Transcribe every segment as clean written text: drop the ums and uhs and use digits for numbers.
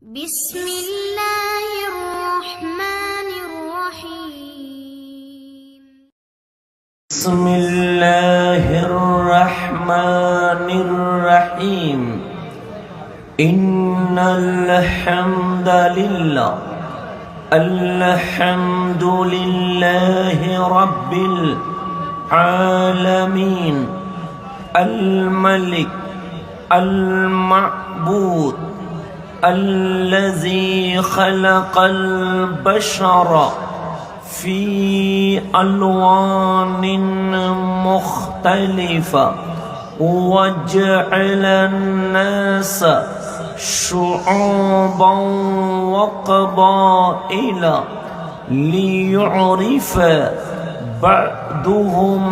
بسم الله الرحمن الرحيم بسم الله الرحمن الرحيم إن الحمد لله رب العالمين الملك المعبود الذي خلق البشر في ألوان مختلفة وجعل الناس شعوبا وقبائل ليعرف بعضهم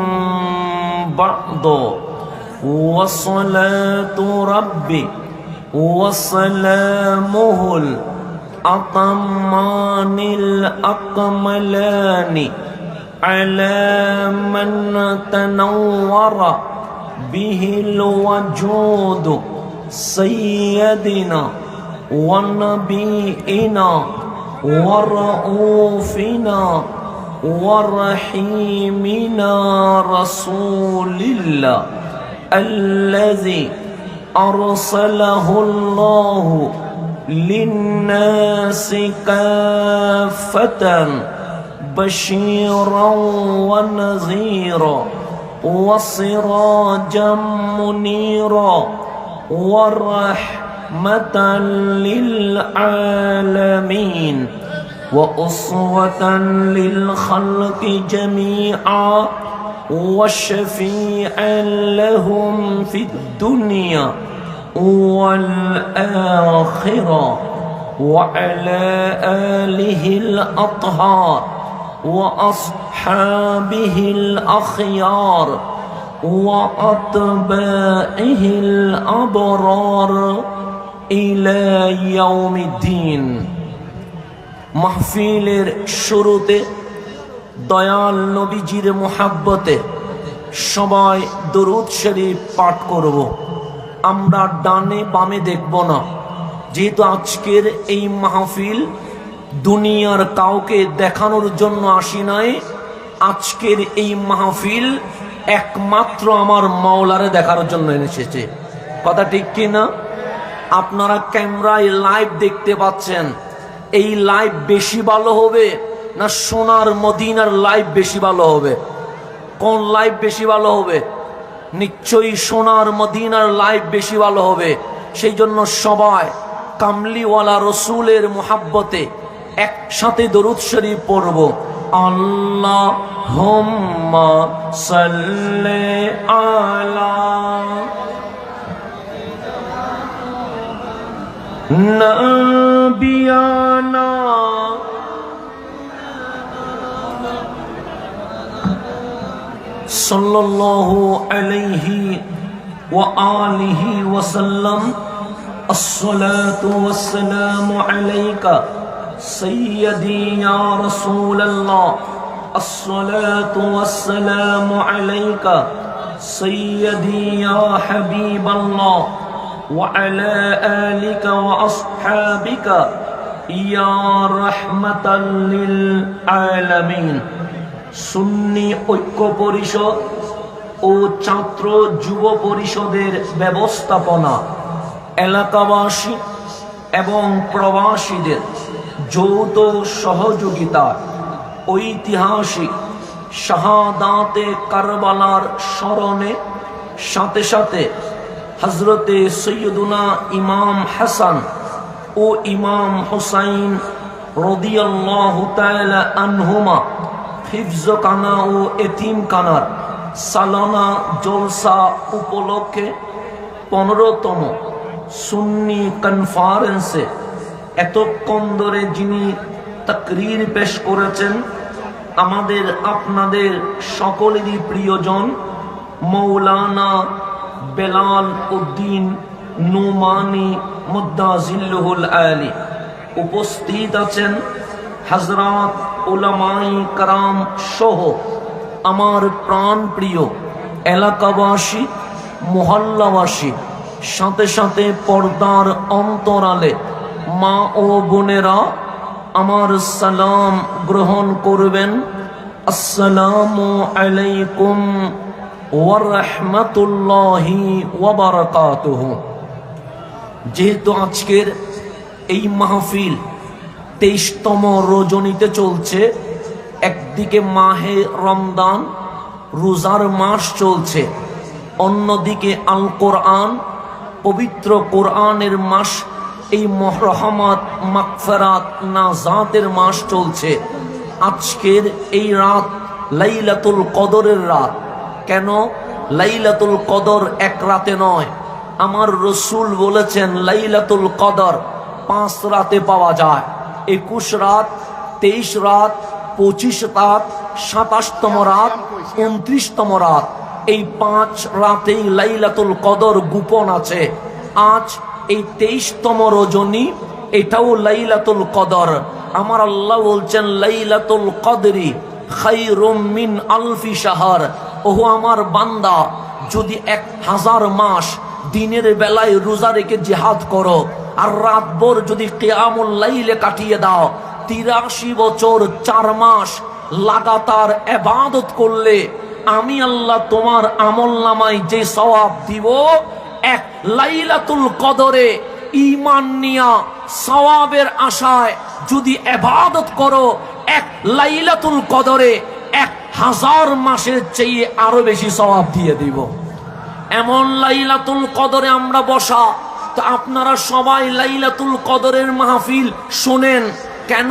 بعضا وصلاة ربي وسلامه الأتمان الأكملان على من تنور به الوجود سيدنا ونبينا ورؤوفنا ورحيمنا رسول الله الذي أرسله الله للناس كافة بشيرا ونذيرا وسراجا منيرا ورحمة للعالمين وأسوة للخلق جميعا وشفيعا لهم في الدنيا والآخرة وعلى آله الأطهار وأصحابه الأخيار وأتباعه الأبرار إلى يوم الدين محفيل شروطه দয়াল নবীজির মুহাব্বতে সবাই দরুদ শরীফ পাঠ করব। আমরা ডানে বামে দেখব না, যেহেতু আজকের এই মাহফিল দুনিয়ার কাউকে দেখানোর জন্য আসি নাই। আজকের এই মাহফিল একমাত্র আমার মাওলারে দেখার জন্য এসেছে। কথা ঠিক কি না? আপনারা ক্যামেরায় লাইভ দেখতে পাচ্ছেন, এই লাইভ বেশি ভালো হবে না সোনার মদিনার লাইভ বেশি ভালো হবে? কোন লাইভ বেশি ভালো হবে? নিশ্চয়ই সোনার মদিনার লাইভ বেশি ভালো হবে। সেই জন্য সবাই কামলিওয়ালা রসুলের মুহাব্বতে একসাথে দরুদ শরীফ পড়ব। আল্লাহুম্মা সাল্লি আলা নবিয়ানা সাল্লাল্লাহু আলাইহি ওয়া আলিহি ওয়া সাল্লাম। আসসালাতু ওয়াসসালামু আলাইকা সাইয়্যিদি ইয়া রাসূলুল্লাহ। আসসালাতু ওয়াসসালামু আলাইকা সাইয়্যিদি ইয়া হাবিবাল্লাহ ওয়া আলা আলিকা ওয়া আসহাবিকা ইয়া রাহমাতাল লিল আলামিন। সুন্নি ঐক্য পরিষদ ও ছাত্র যুব পরিষদের ব্যবস্থাপনা এলাকাবাসী এবং প্রবাসীদের যৌথ সহযোগিতা ঐতিহাসিক শাহাদাতে কারবালার স্মরণে সাথে সাথে হযরতে সৈয়দুনা ইমাম হাসান ও ইমাম হুসাইন রাদিয়াল্লাহু তাআলা আনহুমা হিফজখানা ও এতিমখানার সালানা জলসা উপলক্ষে 15তম সুন্নি কনফারেন্সে এতক্ষণ ধরে যিনি তাকরীর পেশ করেছেন আমাদের আপনাদের সকলেরই প্রিয়জন মৌলানা বেলাল উদ্দিন নোমানি মুদ্দাজিল্লুহুল আলী। উপস্থিত আছেন হযরত উলামায়ে কেরাম সহ আমার প্রাণ প্রিয় এলাকাবাসী মহল্লাবাসী, সাথে সাথে পর্দার অন্তরালে মা ও বোনেরা আমার সালাম গ্রহণ করবেন। আসসালামু আলাইকুম ওয়া রাহমাতুল্লাহি ওয়া বারাকাতুহু। যেহেতু আজকের এই মাহফিল 23তম রজনীতে চলছে, একদিকে মাহে রমজান রোজার মাস চলছে, অন্যদিকে আল কোরআন পবিত্র কোরআনের মাস, এই রহমত মাগফিরাত নাজাতের মাস চলছে। আজকের এই রাত লাইলাতুল কদরের রাত। কেন লাইলাতুল কদর এক রাতে নয়, আমার রসুল বলেছেন লাইলাতুল কদর 5 রাতে পাওয়া যায়। 21 রাত, 23 রাত, 25 রাত, 27তম রাত, 29তম রাত, এই 5 রাতেই লাইলাতুল কদর গোপন আছে। আজ এই 23তম রজনী, এটাও লাইলাতুল কদর। আমার আল্লাহ বলছেন লাইলাতুল কদরি খায়রুম মিন আলফি শাহর। ওহো আমার বান্দা, যদি 1000 মাস দিনের বেলায় রোজা রেখে জিহাদ করো আর রাতভর যদি কিয়ামুল লাইলে কাটিয়ে দাও, 83 বছর 4 মাস লাগাতার ইবাদত করলে আমি আল্লাহ তোমার আমলনামায় যে সওয়াব দিব, এক লাইলাতুল কদরে ঈমান নিয়া সওয়াবের আশায় যদি ইবাদত করো, এক লাইলাতুল কদরে 1000 মাসের চেয়ে আরো বেশি সওয়াব দিয়ে দিব। এমন লাইলাতুল কদরে আমরা বসা। তো আপনারা সবাই লাইলাতুল কদরের মাহফিল শোনেন কেন?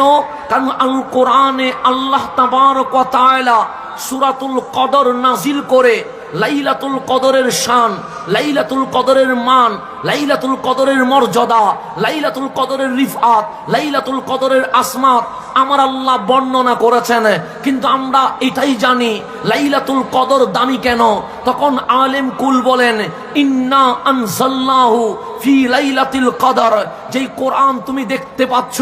কারণ আল কোরআনে আল্লাহ তাবারক ওয়া তাআলা সূরাতুল কদর নাজিল করে লাইলাতুল কদরের শান, লাইলাতুল কদরের মান, লাইলাতুল কদরের মর্যাদা, লাইলাতুল কদরের রিফআত, লাইলাতুল কদরের আসমাত আমার আল্লাহ বর্ণনা করেছেন। কিন্তু আমরা এটাই জানি লাইলাতুল কদর দামি কেন। তখন আলেম কুল বলেন ইন্না আনজালনাহু ফি লাইলাতুল কদর। যেই কোরআন তুমি দেখতে পাচ্ছ,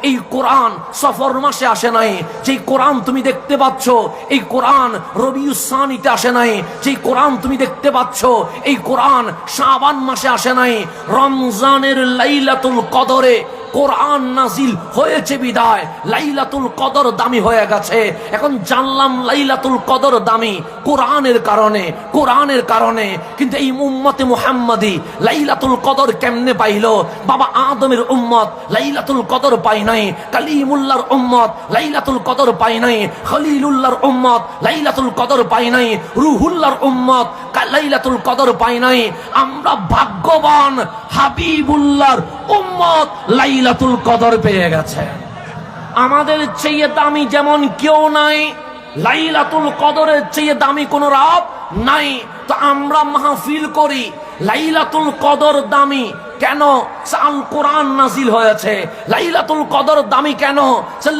এই কোরআন সফর মাসে আসে নাই। যেই কোরআন তুমি দেখতে পাচ্ছ, এই কোরআন রবিউস সানিতে আসে নাই। যেই কোরআন তুমি দেখতে পাচ্ছ, এই কোরআন শাবান মাসে আসে নাই। রমজানের লাইলাতুল কদরে কোরআন নাজিল হয়েছে বিদায় লাইলাতুল কদর দামি হয়ে গেছে। এখন জানলাম লাইলাতুল কদর দামি কোরআনের কারণে, কোরআনের কারণে। কিন্তু এই উম্মতে মুহাম্মাদি লাইলাতুল কদর কেমনে পাইলো? বাবা আদমের উম্মত লাইলাতুল কদর পাই নাই, কালিমুল্লাহর উম্মত লাইলাতুল কদর পাই নাই, খলিলুল্লাহর উম্মত লাইলাতুল কদর পাই নাই, রুহুল্লাহর উম্মত লাইলাতুল কদর পাই নাই। আমরা ভাগ্যবান, হাবিবুল্লাহর উম্মত লাইলাতুল কদর পেয়ে গেছে। আমাদের চেয়ে দামি যেমন কেউ নাই, লাইলাতুল কদরের চেয়ে দামি কোন রাত নাই। তো আমরা মাহফিল করি লাইলাতুল কদর দামি কেন? আল কোরআন নাজিল হয়েছে। লাইলাতুল কদর দামি কেন?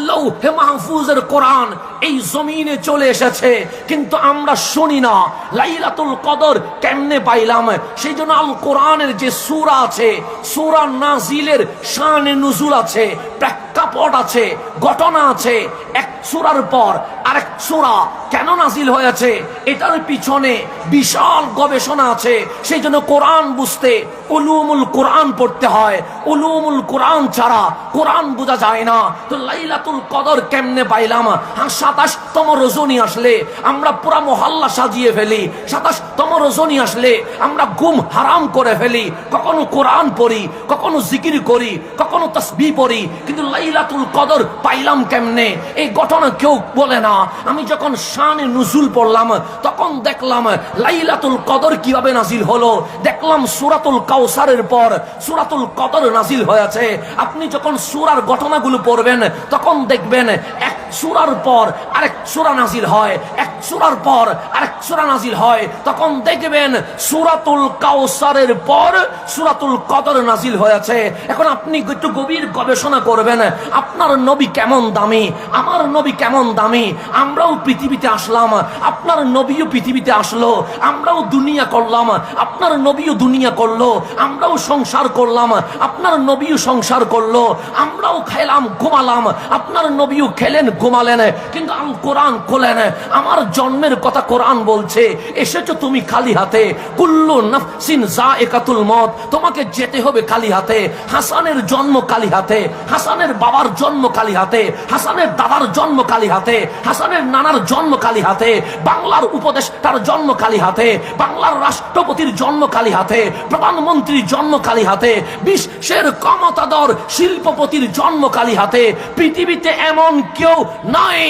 লৌহে মাহফুজের কোরআন এই জমিনে চলে এসেছে, কিন্তু আমরা শুনি না লাইলাতুল কদর কেমনে পাইলাম। সেই জন্য আল কোরআনের যে সূরা আছে, সূরা নাজিলের শানে নুজুল আছে, প্রেক্ষাপট আছে, ঘটনা আছে। এক সূরার পর আরেক সূরা কেন নাজিল হয়েছে, এটার পিছনে বিশাল গবেষণা আছে। সেই জন্য কোরআন বুঝতে উলুমুল কোরআন পড়তে হয়। উলুমুল কোরআন ছাড়া কোরআন বোঝা যায় না। তো লাইলাতুল কদর কেমনে পাইলাম? 27তম রজনী আসলে আমরা পুরা মহল্লা সাজিয়ে ফেলি। 27তম রজনী আসলে আমরা ঘুম হারাম করে ফেলি। কখনো কোরআন পড়ি, কখনো জিকির করি, কখনো তাসবিহ পড়ি, কিন্তু লাইলাতুল কদর পাইলাম কেমনে? এই ঘটনা কেউ বলে না। আমি যখন শানে নুজুল পড়লাম তখন দেখলাম লাইলাতুল কদর কিভাবে নাজিল হলো। দেখলাম সূরাতুল কাউসারের পর সূরাতুল কদর নাজিল হয়েছে। আপনি যখন সূরার ঘটনাগুলো পড়বেন তখন দেখবেন এক সূরার পর আরেক সূরা নাজিল হয়, এক সূরার পর আরেক সূরা নাজিল হয়। তখন দেখবেন সূরাতুল কাউসারের পর সূরাতুল কদর নাজিল হয়েছে। এখন আপনি একটু গভীর গবেষণা করবেন, আপনার নবী কেমন দামি, আমার নবী কেমন দামি। আমরাও পৃথিবীতে আসলাম, আপনার নবীও পৃথিবীতে আসলো, আমরাও দুনিয়া করলাম, আপনার নবীও নবীও দুনিয়া করলো, আমরাও সংসার করলাম, আপনার নবীও সংসার করলো, আমরাও খেলাম ঘুমালাম, আপনার নবীও খেলেন ঘুমালেন, কিন্তু কোরআন খোলেন। আমার জন্মের কথা কোরআন বলছে, এসেছো তুমি খালি হাতে, কুল্লু নাফসিন যায়কাতুল মউত, তোমাকে যেতে হবে খালি হাতে। হাসানের জন্ম খালি হাতে, হাসানের বাবার জন্ম খালি হাতে, হাসানের দাদার জন্ম খালি হাতে, হাসানের নানার জন্ম খালি হাতে, বাংলার উপদেষ্টার জন্ম খালি হাতে, বাংলার রাষ্ট্রপতির জন্ম খালি হাতে, প্রধানমন্ত্রীর জন্ম খালি হাতে, বিশ্বের ক্ষমতাধর শিল্পপতির জন্ম খালি হাতে। পৃথিবীতে এমন কেউ নাই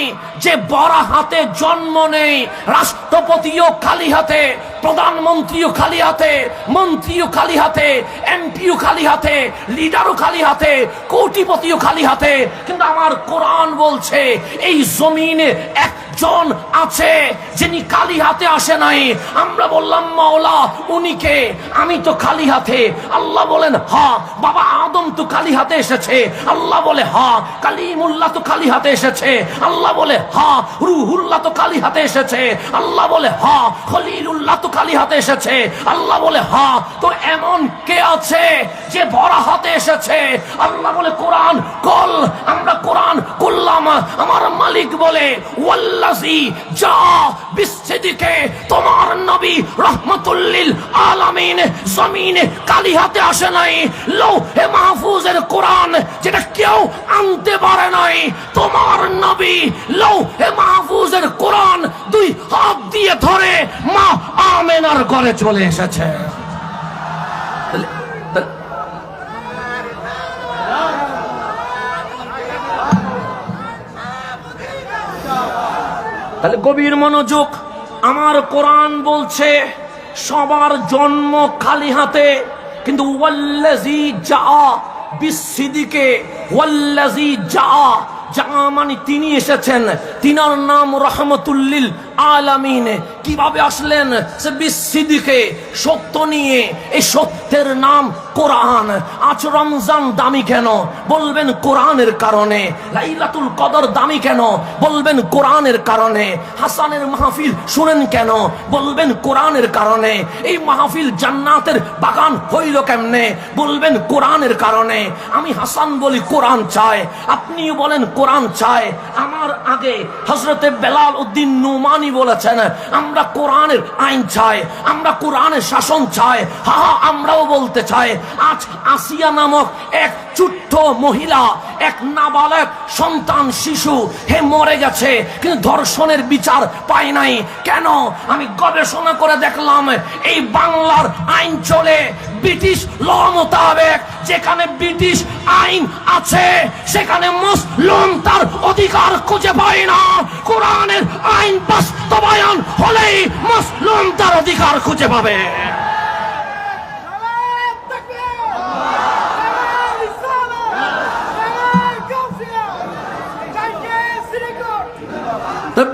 যে বড় হাতে জন্ম নেই। রাষ্ট্রপতিও খালি হাতে, প্রধানমন্ত্রীও খালি হাতে, মন্ত্রীও খালি হাতে, এমপিও খালি হাতে, লিডারও খালি হাতে, কোটিপতিও খালি হাতে। কিন্তু আমার কোরআন বলছে এই জমিনে একজন আছে যিনি খালি হাতে আসে নাই। আমরা বললাম মাওলা উনি কে? আমি তো খালি হাতে। আল্লাহ বলেন হ্যাঁ। বাবা আদম তো খালি হাতে এসেছে। আল্লাহ বলে হ্যাঁ। কালিমুল্লাহ তো খালি হাতে এসেছে। আল্লাহ বলে হ্যাঁ। রুহুল্লাহ তো খালি হাতে এসেছে। আল্লাহ বলে হ্যাঁ। খলিলুল্লাহ তো খালি হাতে এসেছে। আল্লাহ বলে হ্যাঁ। তো এমন কে আছে যে বড় হাতে এসেছে? আল্লাহ বলে কোরআন কল। আমরা কোরআন করলাম। আমার মালিক বলে ওয়াল্লাযী জা বিসসিদকে, তোমার নবী রাহমাতুল লিল আলামিন জমিনে খালি হাতে আসে নাই। লৌহে মাহফুজের কোরআন যেটা কেউ আনতে পারে নাই, তোমার নবী লৌহে মাহফুজের কোরআন দুই হাত দিয়ে ধরে মা আমেনার ঘরে চলে এসেছে। তাহলে গভীর মনোযোগ। আমার কোরআন বলছে সবার জন্ম খালি হাতে, কিন্তু ওয়াল্লাযী জা বিসসিদকে, ওয়াল্লাযী জা, যা মানে তিনি এসেছেন, তিনার নাম রাহমাতুল লিল আলামিন। কিভাবে আসলেন? সে বিসসিদকে, সত্য নিয়ে। এই সত্যের নাম কোরআন। আজ রমজান দামি কেন? বলবেন কোরআনের কারণে। লাইলাতুল কদর দামি কেন? বলবেন কোরআনের কারণে। হাসানের মাহফিল শুনেন কেন? বলবেন কোরআনের কারণে। এই মাহফিল জান্নাতের বাগান হইল কেমনে? বলবেন কোরআনের কারণে। আমি হাসান বলি কোরআন চাই, আপনিও বলেন কোরআন চাই। আমার আগে হযরতে বেলাল উদ্দিন নুমানি বলেছেন আমরা কোরআনের আইন চাই, আমরা কোরআনের শাসন চাই। হ্যাঁ, আমরাও বলতে চাই। আজ আসিয়া নামক এক ছোট্ট মহিলা, এক নাবালক সন্তান শিশু হে মরে গেছে, কিন্তু ধর্ষণের বিচার পায় নাই। কেন? আমি গবেষণা করে দেখলাম এই বাংলার আইন চলে ব্রিটিশ ল মোতাবেক। যেখানে ব্রিটিশ আইন আছে সেখানে মুসলিম তার অধিকার খুঁজে পায় না। কোরআনের আইন বাস্তবায়ন হলেই মুসলিম তার অধিকার খুঁজে পাবে।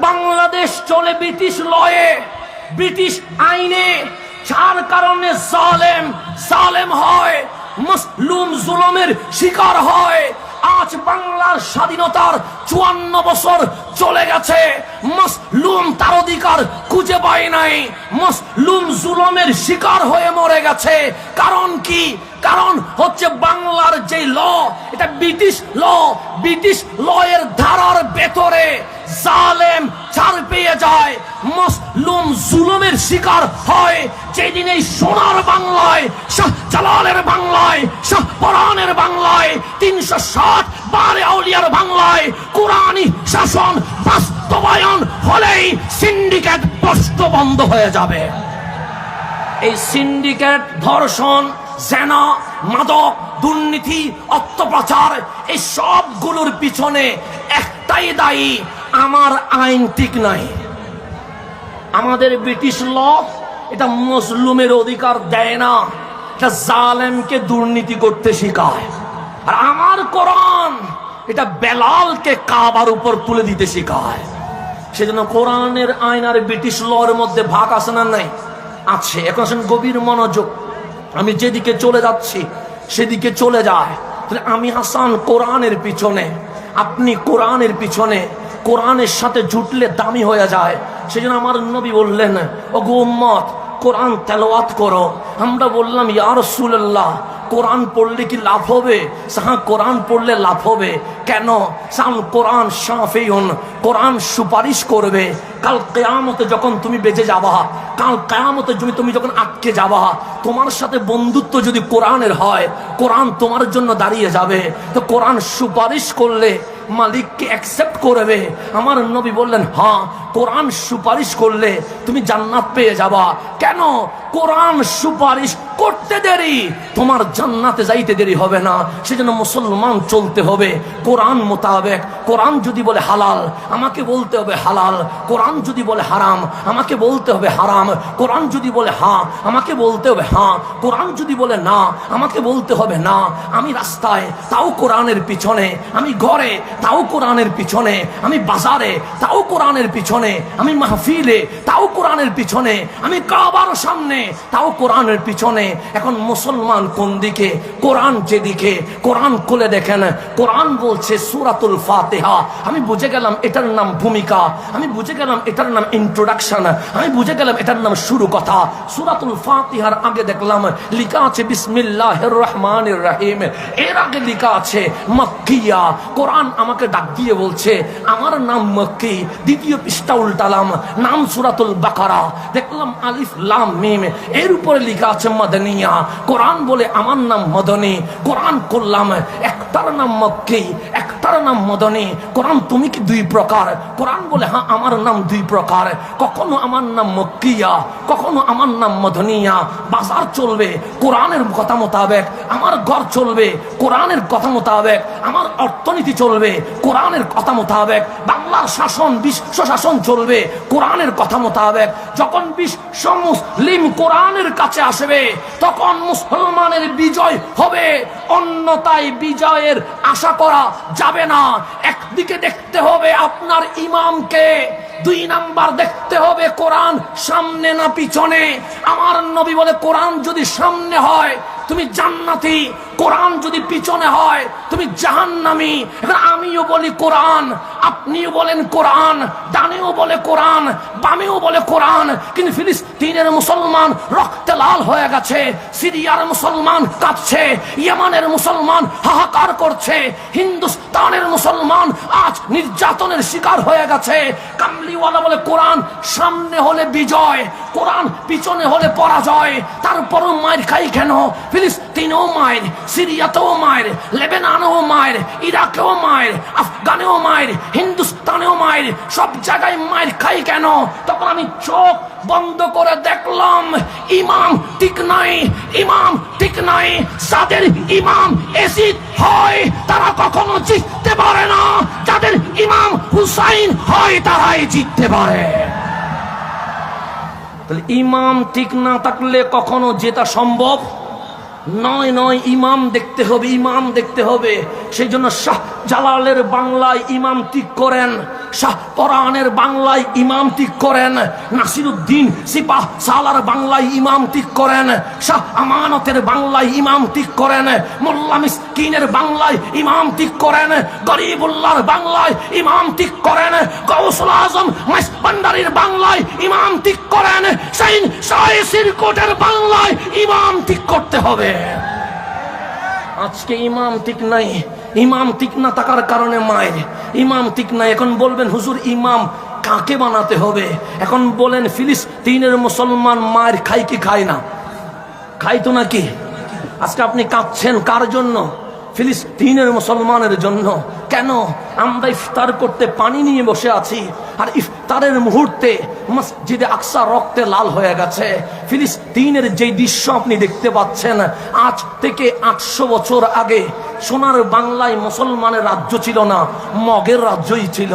বাংলাদেশ চলে ব্রিটিশ লয়ে, ব্রিটিশ আইনে। যার কারণে জালেম হয়, মুসলিম জুলুমের শিকার হয়। আজ বাংলার স্বাধীনতার 54 বছর চলে গেছে, মুসলিম তার অধিকার খুঁজে পায় নাই, মুসলিম জুলুমের শিকার হয়ে মরে গেছে। কারণ কি? কারণ হচ্ছে বাংলার যে ল, এটা ব্রিটিশ ল। ব্রিটিশ ল এর ধারার ভেতরে জালেম ছাড় পেয়ে যায়, মুসলিম জুলুমের শিকার হয়। যেদিন এই সোনার বাংলায়, শাহ জালালের বাংলায়, শাহ পরানের বাংলায়, 360 বারে আউলিয়ার বাংলায় কোরআনী শাসন বাস্তবায়ন হলেই সিন্ডিকেট বস্ত বন্ধ হয়ে যাবে। এই সিন্ডিকেট, ধর্ষণ, জেনা, মাদক, দুর্নীতি, অর্থপাচার, এই সবগুলোর পিছনে একটাই দায়ী, আমার আইন ঠিক নাই। আমাদের ব্রিটিশ ল এটা মুসলিমের অধিকার দেয় না, এটা জালেমকে দুর্নীতি করতে শেখায়। আর আমার কোরআন এটা বেলালকে কাবার উপর তুলে দিতে শেখায়। সেজন্য কোরআনের আইন আর ব্রিটিশ ল এর মধ্যে ভাগ আছে না? নাই, আছে। এখন আসেন গভীর মনোযোগ। আমি যেদিকে চলে যাচ্ছি সেদিকে চলে যায়। তাহলে আমি হাসান কোরআনের পিছনে, আপনি কোরআনের পিছনে। কোরআনের সাথে জুটলে দামি হয়ে যায়। সেজন্য আমার নবী বললেন, ও গো উম্মত, কোরআন তেলাওয়াত করো। আমরা বললাম ইয়া রাসূলুল্লাহ কোরআন পড়লে কি লাভ হবে? হ্যাঁ, কোরআন পড়লে লাভ হবে। কেন? সাল কোরআন শাফিউন, কোরআন সুপারিশ করবে। কাল কিয়ামতে যখন তুমি বেঁচে যাবা, কাল কিয়ামতে তুমি যখন আটকে যাবা, তোমার সাথে বন্ধুত্ব যদি কোরআনের হয়, কোরআন তোমার জন্য দাঁড়িয়ে যাবে। তো কোরআন সুপারিশ করলে মালিককে অ্যাকসেপ্ট করবে। আমার নবী বললেন হ্যাঁ, কোরআন সুপারিশ করলে তুমি জান্নাত পেয়ে যাবা। কেন? কোরআন সুপারিশ করতে দেরি, তোমার জান্নাতে যাইতে দেরি হবে না। সেজন্য মুসলমান চলতে হবে কোরআন মোতাবেক। কোরআন যদি বলে হালাল, আমাকে বলতে হবে হালাল। কোরআন যদি বলে হারাম, আমাকে বলতে হবে হারাম। কোরআন যদি বলে হ্যাঁ, আমাকে বলতে হবে হ্যাঁ। কোরআন যদি বলে না, আমাকে বলতে হবে না। আমি রাস্তায় তাও কোরআনের পিছনে, আমি ঘরে তাও কোরআনের পিছনে, আমি বাজারে তাও কোরআনের পিছনে, আমি মাহফিলে তাও কোরআনের পিছনে, আমি কাবার সামনে তাও কোরআনের পিছনে। এখন মুসলমান কোন দিকে? কোরআন যেদিকে। কোরআন খুলে দেখেন, কোরআন বলছে সূরাতুল ফাতিহা। আমি বুঝে গেলাম এটার নাম ভূমিকা, আমি বুঝে গেলাম এটার নাম ইন্ট্রোডাকশন, আমি বুঝে গেলাম এটার নাম শুরু কথা। সূরাতুল ফাতিহার আগে দেখলাম লেখা আছে বিসমিল্লাহির রহমানির রহিম, এর আগে লেখা আছে মক্কিয়া। কোরআন আমাকে ডাক দিয়ে বলছে আমার নাম মক্কি। দ্বিতীয় পৃষ্ঠা উল্টালাম, নাম সূরাতুল বাকারা, দেখলাম আলিফ লাম মিম, এর উপরে লেখা আছে মাদানিয়া। কোরআন বলে আমার নাম মদনী। কোরআন করলাম একটার নাম মক্কি, একটার নাম মদনী। কোরআন তুমি কি দুই প্রকার? কোরআন বলে হ্যাঁ, আমার নাম দুই প্রকার। কখনো আমার নাম মক্কিয়া, কখনো আমার নাম মদনিয়া। বাজার চলবে কোরআনের কথা মোতাবেক, আমার ঘর চলবে কোরআনের কথা মোতাবেক, আমার অর্থনীতি চলবে কোরআনের কথা মোতাবেক, বাংলার শাসন বিশ্ব শাসন চলবে কোরআনের কথা মোতাবেক। যখন বিশ্ব মুসলিম কোরআনের কাছে আসবে, তখন মুসলমানের বিজয় হবে, অন্যথায় বিজয়ের আশা করা যাবে না। একদিকে দেখতে হবে আপনার ইমামকে, দুই নাম্বার দেখতে হবে কোরআন সামনে না পিছনে। আমার নবী বলে কোরআন যদি সামনে হয় তুমি জান্নাতি, কোরআন যদি পিছনে হয় তুমি জাহান্নামী। এখন আমিও বলি কোরআন, আপনিও বলেন কোরআন, ডানেও বলে কোরআন, বামেও বলে কোরআন। কিন্তু ফিলিস্তিনের মুসলমান রক্তে লাল হয়ে গেছে, সিরিয়ার মুসলমান কাঁদছে, ইয়েমানের মুসলমান হাহাকার করছে, হিন্দুস্তানের মুসলমান আজ নির্যাতনের শিকার হয়ে গেছে। কামলিওয়ালা বলে কোরআন সামনে হলে বিজয়, কোরআন পিছনে হলে পরাজয়। তারপরও মায়ের খাই কেন? ফিলিস্তিনেও মায়ের, সিরিয়াতেও মায়ের, লেবাননেও মায়ের, ইরাকেও মায়ের, আফগানেও মায়ের, হিন্দুস্তানেও মায়ের, সব জায়গায় মায়ের খাই কেন? তখন আমি চোখ বন্ধ করে দেখলাম ইমাম ঠিক নাই, ইমাম ঠিক নাই। যাদের ইমাম এসিড হয় তারা কখনো জিততে পারে না, যাদের ইমাম হুসাইন হয় তারাই জিততে পারে। তাহলে ইমাম ঠিক না থাকলে কখনো জেতা সম্ভব নয়। নয়, ইমাম দেখতে হবে, ইমাম দেখতে হবে। সেই জন্য শাহ জালালের বাংলায় ইমাম ঠিক করেন, শাহ পরানের বাংলায় ইমাম ঠিক করেন, নাসিরুদ্দিন সিপাহ সালার বাংলায় ইমাম ঠিক করেন, শাহ আমানতের বাংলায় ইমাম ঠিক করেন, মোল্লা মিসকিনের বাংলায় ইমাম ঠিক করেন, গরিবুল্লাহর বাংলায় ইমাম ঠিক করেন, গৌসুল আজম মাইজভান্ডারির বাংলায় ইমাম ঠিক করেন, শাইন শাহী সিরকোটের বাংলায় ইমাম ঠিক করতে হবে। আজকে ইমাম ঠিক নাই, ইমাম ঠিক না থাকার কারণে মায়ের ইমাম ঠিক নাই। এখন বলবেন হুজুর ইমাম কাকে বানাতে হবে? এখন বলেন ফিলিস্তিনের মুসলমান মায়ের খায় কি খায় না? খায় তো নাকি? আজকে আপনি কাঁদছেন কার জন্য? ফিলিস্তিনের মুসলমানের জন্য। কেন? আমরা ইফতার করতে পানি নিয়ে বসে আছি, আর ইফতারের মুহূর্তে মসজিদে আকসা রক্তে লাল হয়ে গেছে। ফিলিস্তিনের যে দৃশ্য আপনি দেখতে পাচ্ছেন, আজ থেকে 800 বছর আগে সোনার বাংলায় মুসলমানের রাজ্য ছিল না, মগের রাজ্যই ছিল।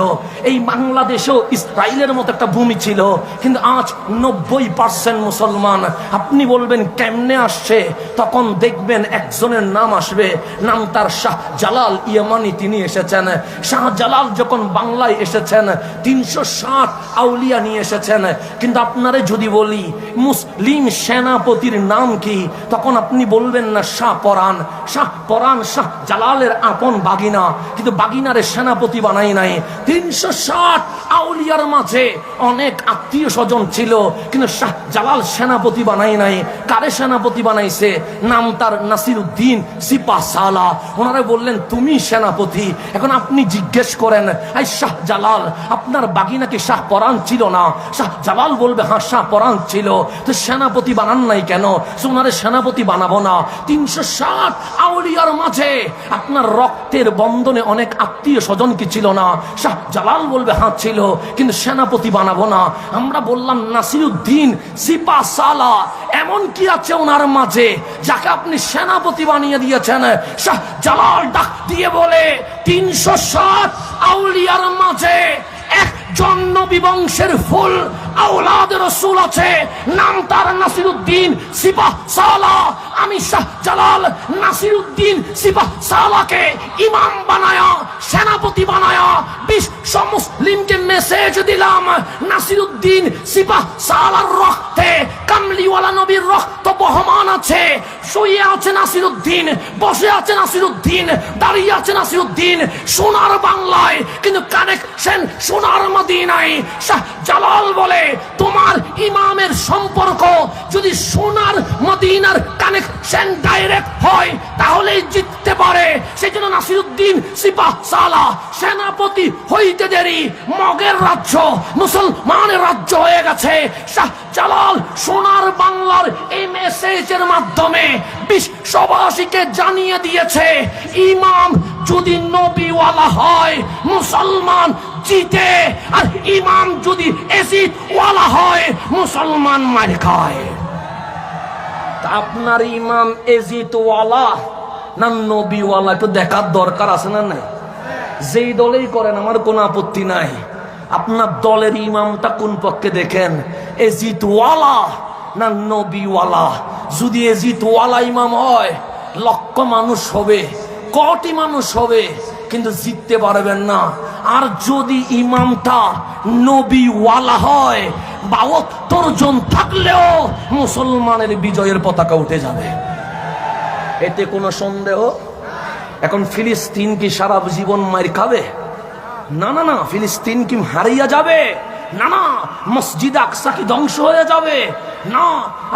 এই বাংলাদেশেও ইসরায়েলের মতো একটা ভূমি ছিল, কিন্তু আজ 90% মুসলমান। আপনি বলবেন কেমনে আসছে? তখন দেখবেন একজনের নাম আসবে, নাম তার শাহ জালাল ইয়ামানি। তিনি এসেছেন শাহজালাল যখন বাংলায় এসেছেন 360 আউলিয়া নিয়ে এসেছেন, কিন্তু আপনারে যদি বলি মুসলিম সেনাপতির নাম কি, তখন আপনি বলবেন না শাহ পরাণ। শাহ পরাণ শাহ জালালের আপন বাগিনা, কিন্তু বাগিনারে সেনাপতি বানাই নাই। 360 আউলিয়ার মাঝে অনেক আত্মীয় স্বজন ছিল, কিন্তু শাহ জালাল সেনাপতি বানাই নাই। কারে সেনাপতি বানাইছে? নাম তার নাসিরউদ্দিন সিপাহ সালা। ওনারা বললেন তুমি সেনাপতি। এখন আপনি জিজ্ঞেস করেন, এই শাহ জালাল আপনার বাগিনা কি শাহ পরাণ ছিল না? শাহ জালাল বলবে হ্যাঁ শাহ পরাণ ছিল। তো সেনাপতি বানান নাই কেন? ওনারে সেনাপতি বানাবো না। 360 আউলিয়ার মাঝে আপনার রক্তের বন্ধনে অনেক আত্মীয় স্বজন কি ছিল না? শাহ জালাল বলবে হ্যাঁ ছিল, কিন্তু সেনাপতি বানাবো না। আমরা বললাম নাসিরউদ্দিন সিপাহ সালা এমন কি আছে ওনার মাঝে যাকে আপনি সেনাপতি বানিয়ে দিয়েছেন? শাহ জালাল ডাক দিয়ে বলে 360 আউলিয়ার মাঝে একজন নবী বংশের ফুল আওলাদ রাসূল আছে, নাম তার নাসিরউদ্দিন সিপাহ সালা। আমি শাহ জালাল নাসিরউদ্দিন সিপাহ সালাকে ইমাম বানায়া সেনাপতি বানায়া বিশ্ব মুসলিমকে মেসেজ দিলাম, নাসিরউদ্দিন সিপাহ সালার রক্তে কামলিওয়ালা নবীর রক্ত বহমান আছে। শুয়ে আছে নাসিরউদ্দিন, বসে আছে নাসিরউদ্দিন, দাঁড়িয়ে আছে নাসিরউদ্দিন সোনার বাংলায়, কিন্তু কানেকশন সোনার মদিনায়। শাহ জালাল বলে তোমার ইমামের সম্পর্ক যদি সোনার মদিনার কানেকশন ডাইরেক্ট হয় তাহলেই জিততে পারে। সেই জন্য নাসিরউদ্দিন সিপাহ সালা সেনাপতি হইতে দেরি, মগের রাজ্য মুসলমানের রাজ্য হয়ে গেছে। শাহ জালাল সোনার বাংলার এই মেসেজের মাধ্যমে বিশ্ববাসীকে জানিয়ে দিয়েছে ইমাম যদি নবীওয়ালা হয় মুসলমান জিতে, আর ইমাম যদি এজিদ ওয়ালা হয় মুসলমান মার খায়। আপনার ইমাম এজিদ ওয়ালা না নবী ওয়ালা একটু দেখার দরকার আছে না? নাই, যেই দলেই করেন আমার কোনো আপত্তি নাই। আপনার দলের ইমামটা কোন পক্ষে দেখেন, এজিদ ওয়ালা না নবী ওয়ালা? যদি এজিদ ওয়ালা ইমাম হয় লক্ষ মানুষ হবে, কোটি মানুষ হবে, কিন্তু জিততে পারবেন না। আর যদি ইমামটা নবী ওয়ালা হয় 72 জন থাকলেও মুসলমানের বিজয়ের পতাকা উঠে যাবে, এতে কোনো সন্দেহ। এখন ফিলিস্তিন কি সারা জীবন মার খাবে? না না না। ফিলিস্তিন কি হারিয়ে যাবে? না না। মসজিদ আকসা কি ধ্বংস হয়ে যাবে? না।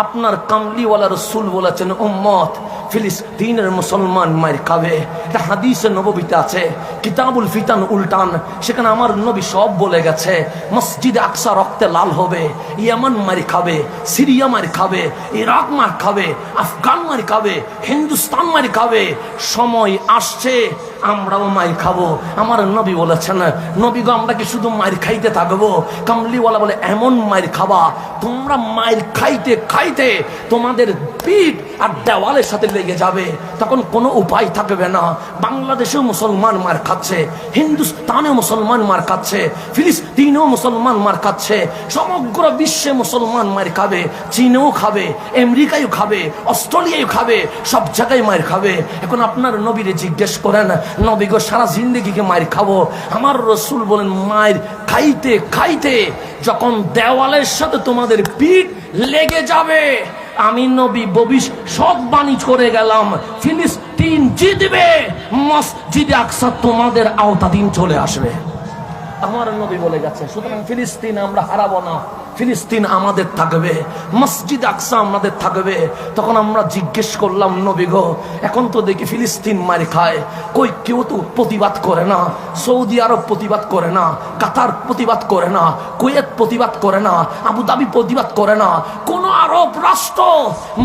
আপনার কামলিওয়ালা রাসূল বলেছেন উম্মত ফিলিস্তিনের মুসলমান মার খাবে। এটা হাদিসে নববীতে আছে, কিতাবুল ফিতান উল্টান, সেখানে আমার নবী সব বলে গেছে। মসজিদ আকসা রক্তে লাল হবে, ইয়ামান মার খাবে, সিরিয়া মার খাবে, ইরাক মার খাবে, আফগান মার খাবে, হিন্দুস্তান মার খাবে। সময় আসছে আমরাও মার খাবো। আমার নবী বলেছেন, নবী গো আমরা কি শুধু মার খাইতে থাকবো? কামলিওয়ালা বলে এমন মার খাবা তোমরা মার খাইতে খাইতে তোমাদের পিঠ আর দেওয়ালের সাথে লেগে যাবে, তখন কোনো উপায় থাকবে না। বাংলাদেশেও মুসলমান মার খাচ্ছে, হিন্দুস্তানেও মুসলমান মার খাচ্ছে, ফিলিস্তিনেও মুসলমান মার খাচ্ছে, সমগ্র বিশ্বে মুসলমান মার খাবে। চীনেও খাবে, আমেরিকায়ও খাবে, অস্ট্রেলিয়াও খাবে, সব জায়গায় মার খাবে। এখন আপনার নবীরে জিজ্ঞেস করেন, নবী গো সারা জিন্দেগিকে মার খাবো? আমার রসুল বলেন মার খাইতে খাইতে যখন দেওয়ালের সাথে তোমাদের পিঠ লেগে যাবে, আমি নবী ভবিষ্যৎবাণী করে গেলাম ফিলিস্তিন জিতবে, মসজিদে আকসা তোমাদের আওতাধীন চলে আসবে। আমার নবী বলে গেছে। সুতরাং ফিলিস্তিন আমরা হারাবো না, ফিলিস্তিন আমাদের থাকবে, মসজিদ আকসা আমাদের থাকবে। তখন আমরা জিজ্ঞেস করলাম, নবী গো এখন তো দেখি ফিলিস্তিন মার খায়, কই কেউ তো প্রতিবাদ করে না। সৌদি আরব প্রতিবাদ করে না, কাতার প্রতিবাদ করে না, কুয়েত প্রতিবাদ করে না, আবুধাবি প্রতিবাদ করে না, কোন আরব রাষ্ট্র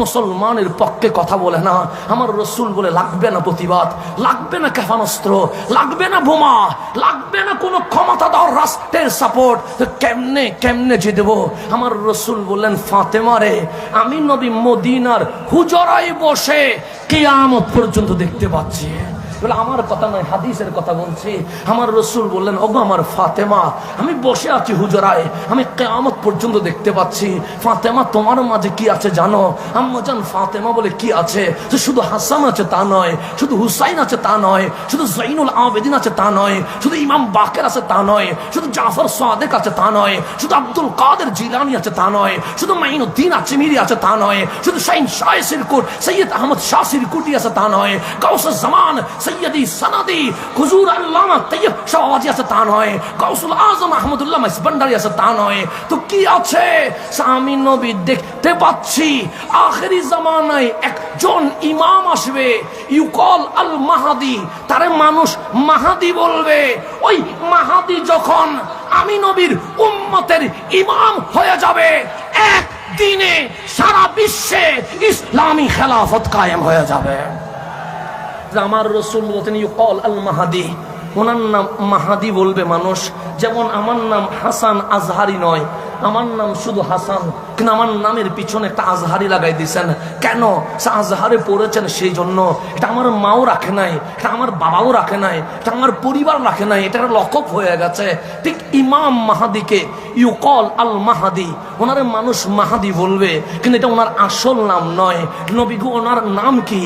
মুসলমানের পক্ষে কথা বলে না। আমার রসুল বলে লাগবে না প্রতিবাদ, লাগবে না ক্ষেপণাস্ত্র, লাগবে না বোমা, লাগবে না কোনো ক্ষমতাধর রাষ্ট্রের সাপোর্ট। কেমনে কেমনে জিতবো? আমার রসুল বললেন, ফাতেমা রে আমি নবী মদিনার হুজরায় বসে কিয়ামত পর্যন্ত দেখতে পাচ্ছি। বলে আমার কথা নয়, হাদিসের কথা বলছি। আমার রসুল বললেন, ওগো আমার ফাতেমা, আমি বসে আছি হুজরায়, আমি কিয়ামত পর্যন্ত দেখতে পাচ্ছি। ফাতেমা, তোমার মাঝে কি আছে জানো? আম্মাজান ফাতেমা বলে, কি আছে? শুধু হাসান আছে তা নয়, শুধু হুসাইন আছে তা নয়, শুধু জৈনুল আবেদিন আছে তা নয়, শুধু ইমাম বাকের আছে তা নয়, শুধু জাফর সাদেক আছে তা নয়, শুধু আব্দুল কাদের জিলানী আছে তা নয়, শুধু মাইনুদ্দিন আজমিরি আছে তা নয়, শুধু শাইন শাহ সিরকুট সৈয়দ আহমদ শাহ সিরকুটি আছে তা নয়, গাউসুল জামান সৈয়দি সনদি হুজুর আল্লামা তৈয়ব শাহওয়াজি আছে তা নয়, গাউসুল আজম আহমদুল্লাহ মাইজবান্ডারি আছে তা নয়। তো কি আছে? আমি নবী দেখতে পাচ্ছি আখেরি জামানায় একজন ইমাম আসবে, ইউকল আল মাহাদি, তারে মানুষ মাহাদি বলবে। ওই মাহাদি যখন আমি নবীর উম্মতের ইমাম হয়ে যাবে, এক দিনে সারা বিশ্বে ইসলামী খেলাফত কায়েম হয়ে যাবে। আমার রসুল বলতেন, ইউকল আল মাহাদি, ওনার নাম মাহাদি বলবে মানুষ। যেমন আমার নাম হাসান আজহারি নয়, আমার নাম শুধু হাসান, কিন্তু আমার নামের পিছনে একটা আজহারি লাগাই দিয়েছেন। কেন? সে আজহারে পড়েছেন সেই জন্য। এটা আমার মাও রাখে নাই, এটা আমার বাবাও রাখে নাই, এটা আমার পরিবার রাখে নাই, এটা লকব হয়ে গেছে। ঠিক ইমাম মাহাদিকে ইউকল আল মাহাদি, ওনার মানুষ মাহাদি বলবে, কিন্তু এটা ওনার আসল নাম নয়। নবীগু ওনার নাম কি?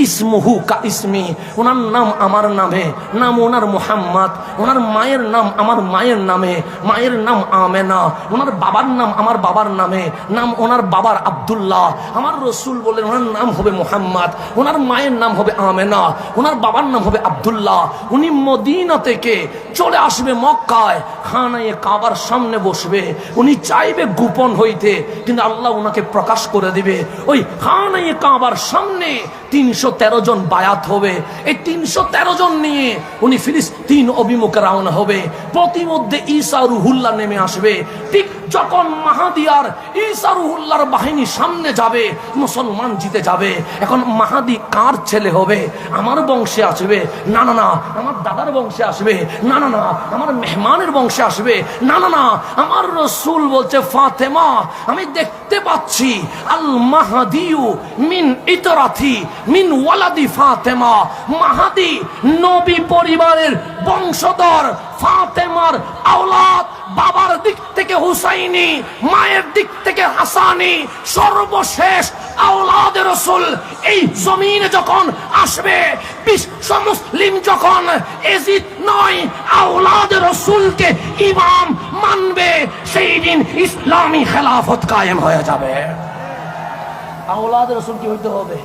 ইসমুহু কা ইসমি, ওনার নাম আমার নামে, নাম ওনার মুহাম্মদ। ওনার মায়ের নাম আমার মায়ের নামে, মায়ের নাম আমেনা। ওনার বাবার নাম আমার বাবার নামে, নাম ওনার বাবার আব্দুল্লাহ। আমার রসুল বললেন, ওনার নাম হবে মুহাম্মদ, ওনার মায়ের নাম হবে আমেনা, ওনার বাবার নাম হবে আব্দুল্লাহ। উনি মদিনা থেকে চলে আসবে মক্কায়, খানায়ে কাবার সামনে বসবে। উনি চাইবে গোপন হইতে, কিন্তু আল্লাহ ওনাকে প্রকাশ করে দিবে। ওই খানায়ে কাবার সামনে 313 জন বায়াত হবে। এই 313 জন নিয়ে উনি ফিলিস্তিন অভিমুখে রওনা হবে। প্রতিমধ্যে ঈসা রুহুল্লাহ নেমে আসবে। ঠিক যখন মাহাদি আর ঈসা রুহুল্লাহর বাহিনী সামনে যাবে, মুসলমান জিতে যাবে। এখন মাহাদি কার ছেলে হবে? আমার বংশে আসবে? না না না। আমার দাদার বংশে আসবে? না না না। আমার মেহমানের বংশে আসবে? না না না। আমার রসুল বলছে, ফাতেমা, আমি দেখতে পাচ্ছি আল মাহাদিউ মিন ইতরাথি মিন ওয়ালাদি ফাতেমা। মাহাদি নবী পরিবারের বংশধর, ফাতেমার আওলাদ। বাবার দিক থেকে হুসাইনি, মায়ের দিক থেকে হাসানি, সর্বশেষ আওলাদ রাসূল এই জমিনে যখন আসবে, বিশ্ব মুসলিম যখন এজিদ নয় আওলাদ রাসূলকে ইমাম মানবে, সেই দিন ইসলামী খেলাফত কায়েম হয়ে যাবে। আওলাদ রাসূল কি হইতে হবে?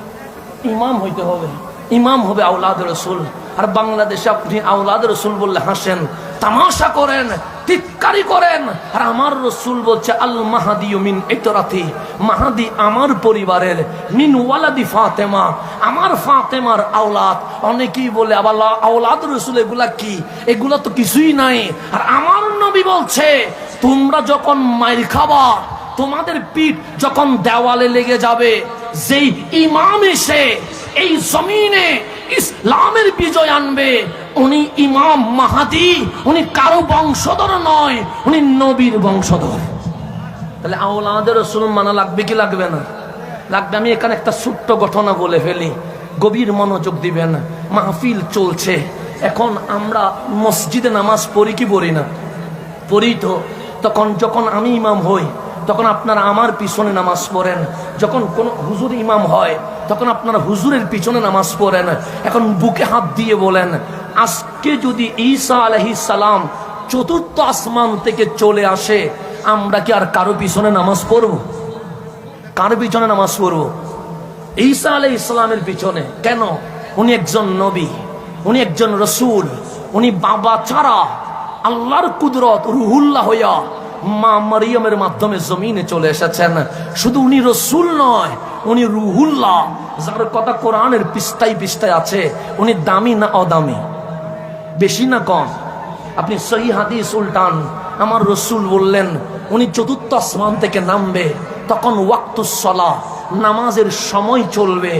ইমাম হইতে হবে। ইমাম হবে আওলাদ রাসূল। আর বাংলাদেশে আপনি আওলাদ রাসূল বললে হাসেন, তামাশা করেন, টিটকারি করেন। আর আমার রসুল বলছে, আল মাহাদি মিন ইতরাতি, মাহাদি আমার পরিবারের, মিন ওয়ালাদি ফাতেমা, আমার ফাতেমার আওলাদ। অনেকেই বলে আবার আওলাদ রসুল এগুলা কি? এগুলা তো কিছুই নাই। আর আমার নবী বলছে, তোমরা যখন মাইর খাবা, তোমাদের পিঠ যখন দেওয়ালে লেগে যাবে, যেই ইমাম এসে এই জমিনে ইসলামের বিজয় আনবে, উনি ইমাম মাহাদি। উনি কারো বংশধর নয়, উনি নবীর বংশধর। তাহলে আওলাদের রাসূল মানা লাগবে কি লাগবে না? লাগবে। আমি এখানে একটা ছোট্ট ঘটনা বলে ফেলি, গভীর মনোযোগ দিবেন। মাহফিল চলছে, এখন আমরা মসজিদে নামাজ পড়ি কি পড়ি না? পড়ি তো। তখন যখন আমি ইমাম হই, তখন আপনারা আমার পিছনে নামাজ পড়েন। যখন কোন হুজুর ইমাম হয়, তখন আপনারা হুজুরের পিছনে নামাজ পড়েন। এখন বুকে হাত দিয়ে বলেন, আজকে যদি ঈসা আলাইহিস সালাম চতুর্থ আসমান থেকে চলে আসে, আমরা কি আর কারো পিছনে নামাজ পড়ব? কার পিছনে নামাজ পড়ব? ঈসা আলাইহিস সালামের পিছনে। কেন? উনি একজন নবী, উনি একজন রসুল। উনি বাবা ছাড়া আল্লাহর কুদরত রুহুল্লাহ হইয়া মা মারিয়ামের মাধ্যমে জমিনে চলে এসেছেন। শুধু উনি রসুল নয়, উনি রুহুল্লাহ, যার কথা কোরআনের পৃষ্ঠায় পৃষ্ঠায় আছে। উনি দামি না অদামি? বেশি না কম? আপনি সহিহ হাদিস উল্টান। আমার রসুল বললেন, উনি চতুর্থ আসমান থেকে নামবে, তখন ওয়াক্তুস সালাহ, নামাজের সময় চলবে।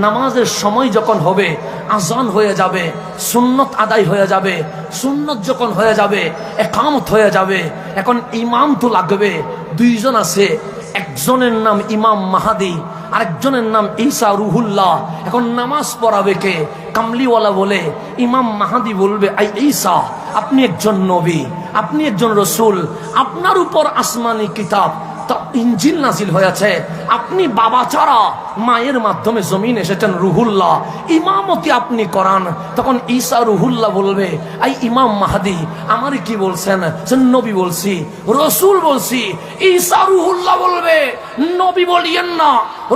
নামাজের সময় যখন হবে, আজান হয়ে যাবে, সুন্নত আদায় হয়ে যাবে। সুন্নত যখন হয়ে যাবে, একামত হয়ে যাবে। এখন ইমাম তো লাগবে। দুইজন আছে, একজনের নাম ইমাম মাহাদি, আরেকজনের নাম ঈসা রুহুল্লাহ। এখন নামাজ পড়াবে কে? কামলিওয়ালা বলে ইমাম মাহাদি বলবে, আই ঈসা, আপনি একজন নবী, আপনি একজন রসুল, আপনার উপর আসমানি কিতাব ইনজিল নাজিল হয়েছে, আপনি বাবা ছাড়া মায়ের মাধ্যমে জমিন এসেছেন রুহুল্লাহ, ইমামতি আপনি করান। তখন ঈসা রুহুল্লাহ বলবে, আই ইমাম মাহাদি, আমার কি বলছেন? সে নবী বলছি, রসুল বলছি। ঈসা রুহুল্লাহ বলবে, নবী বলিয়েন না,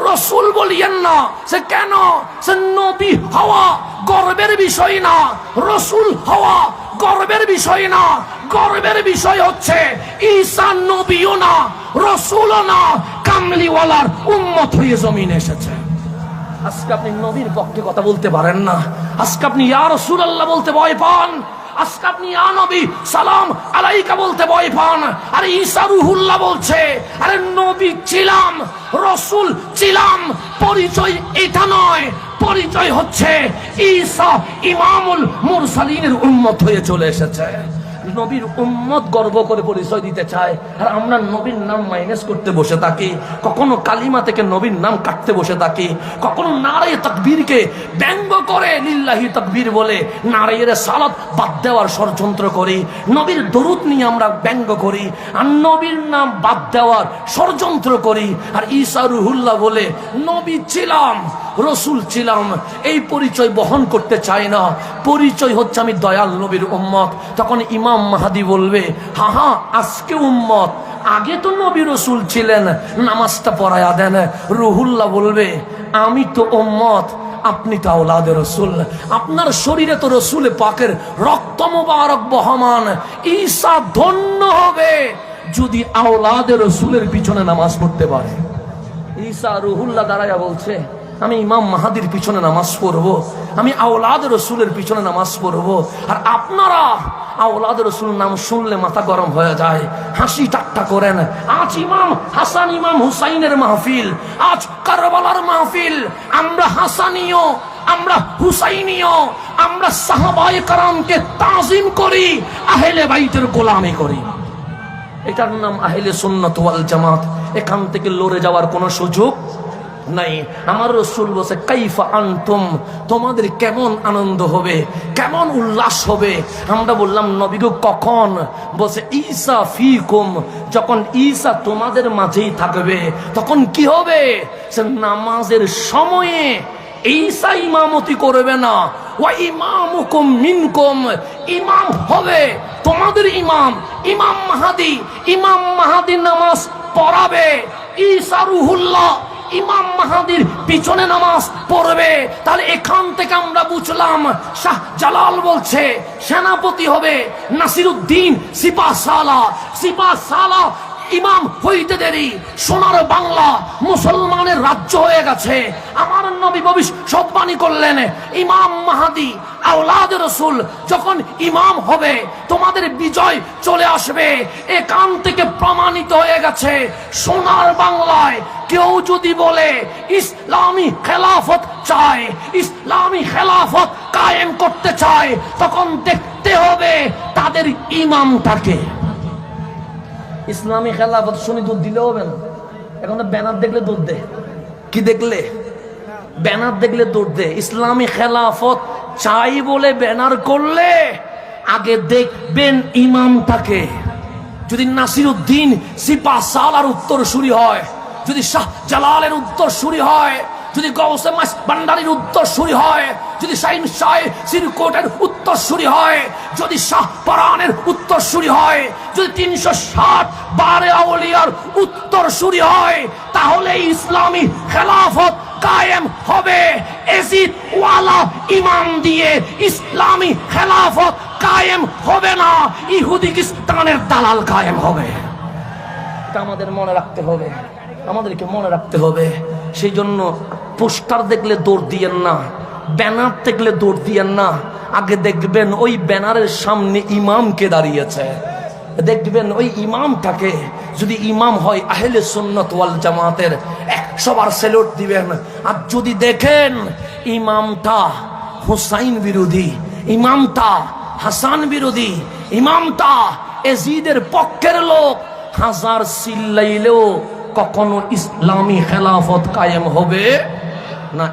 রসুল বলিয়েন না। সে কেন? সে নবী হওয়া গর্বের বিষয় না, রসুল হওয়া গর্বের বিষয় না। গর্বের বিষয় হচ্ছে ঈসা নবীও না, রসুলও না, কামলিওয়ালার উম্মত হয়ে জমিনে এসেছে। আজকে আপনি নবীর পক্ষে কথা বলতে পারেন না, আজকে আপনি ইয়া রাসূলুল্লাহ বলতে ভয় পান, আজকে আপনি ইয়া নবী সালাম আলাইকা বলতে ভয় পান। আরে ঈসা রুহুল্লাহ বলছে, আরে নবী ছিলাম, রসুল ছিলাম, পরিচয় এটা নয়, পরিচয় হচ্ছে ঈসা ইমামুল মুরসালিনের উম্মত হয়ে চলে এসেছে। নবীর উম্মত গর্ব করে পরিচয় দিতে চায়, আর আমরা নবীর নাম মাইনাস করতে বসে থাকি, কখনো কালিমা থেকে নবীর নাম কাটতে বসে থাকি, কখনো নারায়ে তাকবীরকে ব্যঙ্গ করে লিল্লাহি তাকবীর বলে নারায়ে সালাত বাদ দেওয়ার ষড়যন্ত্র করি, নবীর দরুদ নিয়ে আমরা ব্যঙ্গ করি আর নবীর নাম বাদ দেওয়ার ষড়যন্ত্র করি। আর ঈসা রুহুল্লাহ বলে নবী ছিলাম, রসুল ছিলাম, এই পরিচয় বহন করতে চাই না, পরিচয় হচ্ছে আমি দয়াল নবীর উম্মত। তখন ইমাম মাহাদি বলবে, হা হা, আজকে উম্মত, আগে তো নবী রসুল ছিলেন, নামাজটা পড়ায়া দেন। রুহুল্লাহ বলবে, আমি তো উম্মত, আপনি তো আওলাদে রসুল, আপনার শরীরে তো রসুল পাকের রক্ত মোবারক বহমান। ঈসা ধন্য হবে যদি আওলাদে রসুলের পিছনে নামাজ পড়তে পারে। ঈসা রুহুল্লাহ দাঁড়ায়া বলছে, আমি ইমাম মাহাদির পিছনে নামাজ পড়বো, আমি আওলাদ রসুলের পিছনে নামাজ পড়বো। আর আপনারা আওলাদ রসুল নাম শুনলে মাথা গরম হয়ে যায়, হাসি ঠাট্টা করেন। আজ ইমাম হাসান ইমাম হুসাইনের মাহফিল, আজ কারবালার মাহফিল, আমরা হাসানীয়, আমরা হুসাইনীয়, আমরা সাহাবায়ে কেরামকে তাজিম করি, আহলে বাইতের গোলামি করি। এটার নাম আহলে সুন্নাত ওয়াল জামাত। এখান থেকে লড়ে যাওয়ার কোনো সুযোগ নাই। আমার রাসূল বলে, কাইফা আনতুম, তোমাদের কেমন আনন্দ হবে, কেমন উল্লাস হবে? আমরা বললাম, নবী গো কখন? বলে, ঈসা ফিকুম, যখন ঈসা তোমাদের মাঝেই থাকবে তখন কি হবে? সে নামাজের সময়ে ঈসা ইমামতি করবে না, ওয়া ইমামুকুম মিনকুম, ইমাম হবে তোমাদের ইমাম, ইমাম মাহাদি। ইমাম মাহাদি নামাজ পড়াবে, ঈসা রুহুল্লাহ ইমাম মাহাদির পিছনে নামাজ পড়বে। তাহলে এখান থেকে আমরা বুঝলাম, শাহ জালাল বলছে সেনাপতি হবে নাসিরউদ্দিন সিপাহ সালাহ। সিপাহ সালাহ ইমাম হইতে দেরি, সোনার বাংলা মুসলমানের রাজ্য হয়ে গেছে। আমার নবী ভবিষ্যৎবাণী করলেন, ইমাম মাহাদি আওলাদে রসুল যখন ইমাম হবে তোমাদের বিজয় চলে আসবে। এখান থেকে প্রমাণিত হয়ে গেছে, সোনার বাংলায় কেউ যদি বলে ইসলামী খেলাফত চায়, ইসলামী খেলাফত কায়েম করতে চায়, তখন দেখতে হবে তাদের ইমামটাকে। ইসলামী খেলাফত শুনি দুধ দিলে হবে না, এখন তো ব্যানার দেখলে দুধ দে। কি দেখলে? ব্যানার দেখলে দুধ দে। ইসলামী খেলাফত চাই বলে ব্যানার করলে আগে দেখবেন ইমামটাকে। যদি নাসিরউদ্দিন সিপাহ সালার উত্তরসূরি হয়, যদি শাহ জালালের উত্তরসূরি হয়, যদি গৌসে মাস ভান্ডারীর উত্তরসূরি হয়, যদি শাহিন শাহ সিরকোটের উত্তরসূরি হয়, যদি শাহ পরানের উত্তরসূরি হয়, যদি 360 বারে আউলিয়ার উত্তরসূরি হয়, তাহলে ইসলামী খেলাফত কায়েম হবে। এজিদ ওয়ালা ইমাম দিয়ে ইসলামী খেলাফত কায়েম হবে না, ইহুদি খ্রিস্টানের দালাল কায়েম হবে। এটা আমাদের মনে রাখতে হবে, আমাদেরকে মনে রাখতে হবে। সেই জন্য পোস্টার দেখলে দৌড় দিয়েন না, ব্যানার দেখলে দৌড় দিয়েন না, আগে দেখবেন ওই ব্যানারের সামনে ইমামকে দাঁড়িয়েছে, দেখবেন ওই ইমামটাকে। যদি ইমাম হয় আহলে সুন্নাত ওয়াল জামাতের 100 বার সেলুট দিবেন। আর যদি দেখেন ইমামটা হুসাইন বিরোধী, ইমামটা হাসান বিরোধী, ইমামটা এজিদের পক্ষের লোক, হাজার চিল্লাইলেও কখনো ইসলামী খেলাফত কায়েম হবে না।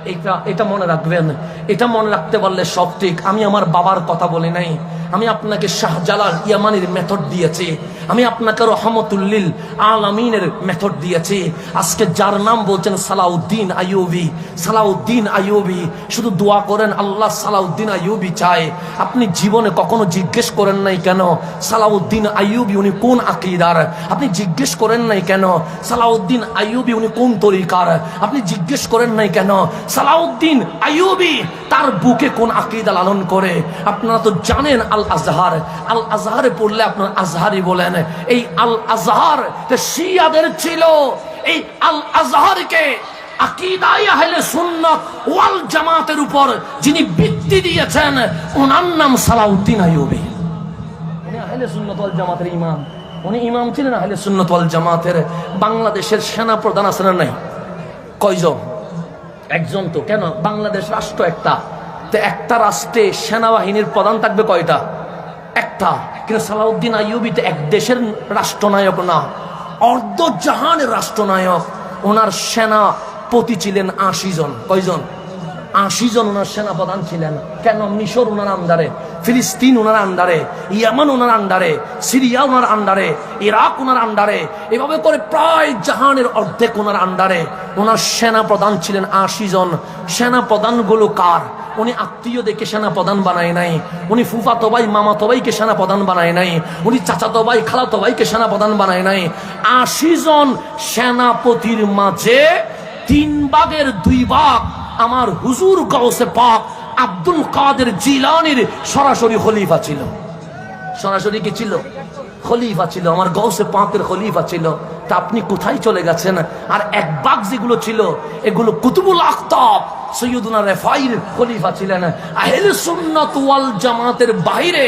এটা মনে রাখবেন। এটা মনে রাখতে পারলে সব ঠিক। আমি আমার বাবার কথা বলি নাই, আমি আপনাকে শাহজালাল ইয়ামানির মেথড দিয়েছি, আমি আপনাকে রহমতুল্লিল আলামিনের মেথড দিয়েছি। আজকে যার নাম বলছেন সালাউদ্দিন আইয়ুবী, সালাউদ্দিন আইয়ুবী, শুধু দোয়া করেন আল্লাহ সালাউদ্দিন আইয়ুবী চায়। আপনি জীবনে কখনো জিজ্ঞেস করেন নাই কেন সালাউদ্দিন আইয়ুবী উনি কোন আকীদার? আপনি জিজ্ঞেস করেন নাই কেন সালাউদ্দিন আইয়ুবী উনি কোন তরিকার? আপনি জিজ্ঞেস করেন নাই কেন সালাউদ্দিন আইয়ুবী তার বুকে কোন আকীদা লালন করে? আপনারা তো জানেন আল আজহার, আল আজহারে পড়লে আপনার আজহারি বলেন। এই আল আজহার শিয়াদের ছিল। এই আল আজহারকে আকীদায়ে আহলে সুন্নাত ওয়াল জামাতের উপর যিনি ভিত্তি দিয়েছেন ওনার নাম সালাউদ্দিন আইয়ুবী। উনি আহলে সুন্নাত ওয়াল জামাতের ইমাম, উনি ইমাম ছিলেন আহলে সুন্নাত ওয়াল জামাতের। বাংলাদেশের সেনা প্রধান আছেন না নাই? কয়জন? একজন। তো কেন? বাংলাদেশ রাষ্ট্র একটা, তো একটা রাষ্ট্রে সেনাবাহিনীর প্রধান থাকবে কয়টা? একটা। কিন্তু সালাউদ্দিন আইয়ুবী তো এক দেশের রাষ্ট্রনায়ক না, অর্ধ জাহানের রাষ্ট্রনায়ক। ওনার সেনাপতি ছিলেন ৮০ জন। কয়জন? ৮০ জন ওনার সেনাপ্রধান ছিলেন। কেন? মিশর ওনার আন্ডারে, ফিলিস্তিন ওনার আন্ডারে, ইয়ামান ওনার আন্ডারে, সিরিয়া ওনার আন্ডারে, ইরাক ওনার আন্ডারে, এভাবে করে প্রায় জাহানের অর্ধেক ওনার আন্ডারে। ওনার সেনাপ্রধান ছিলেন ৮০ জন। সেনাপ্রধানগুলো কার? উনি আত্মীয় দেখে সেনাপ্রধান বানায় নাই, উনি ফুফাতো ভাই মামাতো ভাইকে সেনাপ্রধান বানায় নাই, উনি চাচাতো ভাই খালাতো ভাইকে সেনাপ্রধান বানায় নাই। ৮০ জন সেনাপতির মাঝে ৩ ভাগের ২ ভাগ আমার হুজুর গাউসে পাক আব্দুল কাদের জিলানীর সরাসরি খলিফা ছিল। সরাসরি কি ছিল? খলিফা ছিল, আমার গাউসে পাকের খলিফা ছিল। তা আপনি কোথায় চলে গেছেন? আর ১ ভাগ যেগুলো ছিল এগুলো কুতুবুল আখতাব সৈয়দুনা রেফাইর খলিফা ছিলেন। আহলে সুন্নাত ওয়াল জামাতের বাইরে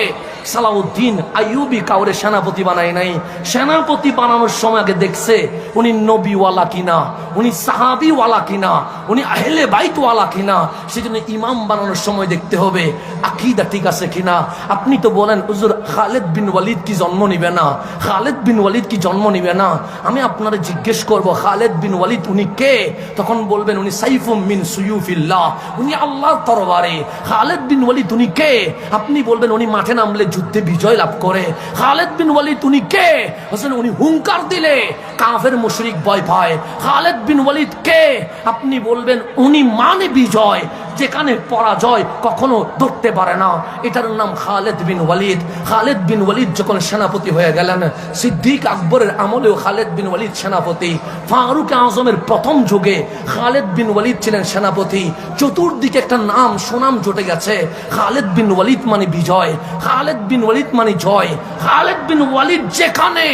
সালাউদ্দিন আইয়ুবী কাউরে সেনাপতি বানায় নাই। সেনাপতি বানানোর সময় আগে দেখছে উনি নবীওয়ালা কিনা, উনি সাহাবিওয়ালা কিনা, উনি আহলে বাইতওয়ালা কিনা। সেজন্য ইমাম বানানোর সময় দেখতে হবে আকীদা ঠিক আছে কিনা। আপনি তো বলেন হুজুর খালিদ বিন ওয়ালিদ কি জন্ম নিবে না? খালিদ বিন ওয়ালিদ কি জন্ম নিবে না? আমি আপনারে জিজ্ঞেস করব খালিদ বিন ওয়ালিদ উনি কে? তখন বলবেন উনি সাইফুম মিন সুয়ুফিল্লাহ, উনি আল্লাহর তরবারে। খালিদ বিন ওয়ালিদ উনি কে? আপনি বলবেন উনি মাঠে নামলে যুদ্ধে বিজয় লাভ করে। খালিদ বিন ওয়ালিদ উনি কে? হোসেন উনি হুঙ্কার দিলে কাফের মুশরিক ভয় পায়। খালিদ বিন ওয়ালিদ কে? আপনি বলবেন উনি মানে বিজয়, যেখানে পরাজয় কখনো ধরতে পারে না। এটার নাম খালিদ বিন ওয়ালিদ। খালিদ বিন ওয়ালিদ যখন সেনাপতি হয়ে গেলেন, সিদ্দিক আকবরের আমলেও খালিদ বিন ওয়ালিদ সেনাপতি, ফারুক আজমের প্রথম যুগে খালিদ বিন ওয়ালিদ ছিলেন সেনাপতি। চতুর্দিকে একটা নাম সুনাম জুটে গেছে, খালিদ বিন ওয়ালিদ মানে বিজয়, খালিদ বিন ওয়ালিদ মানে জয়। খালিদ বিন ওয়ালিদ যেখানে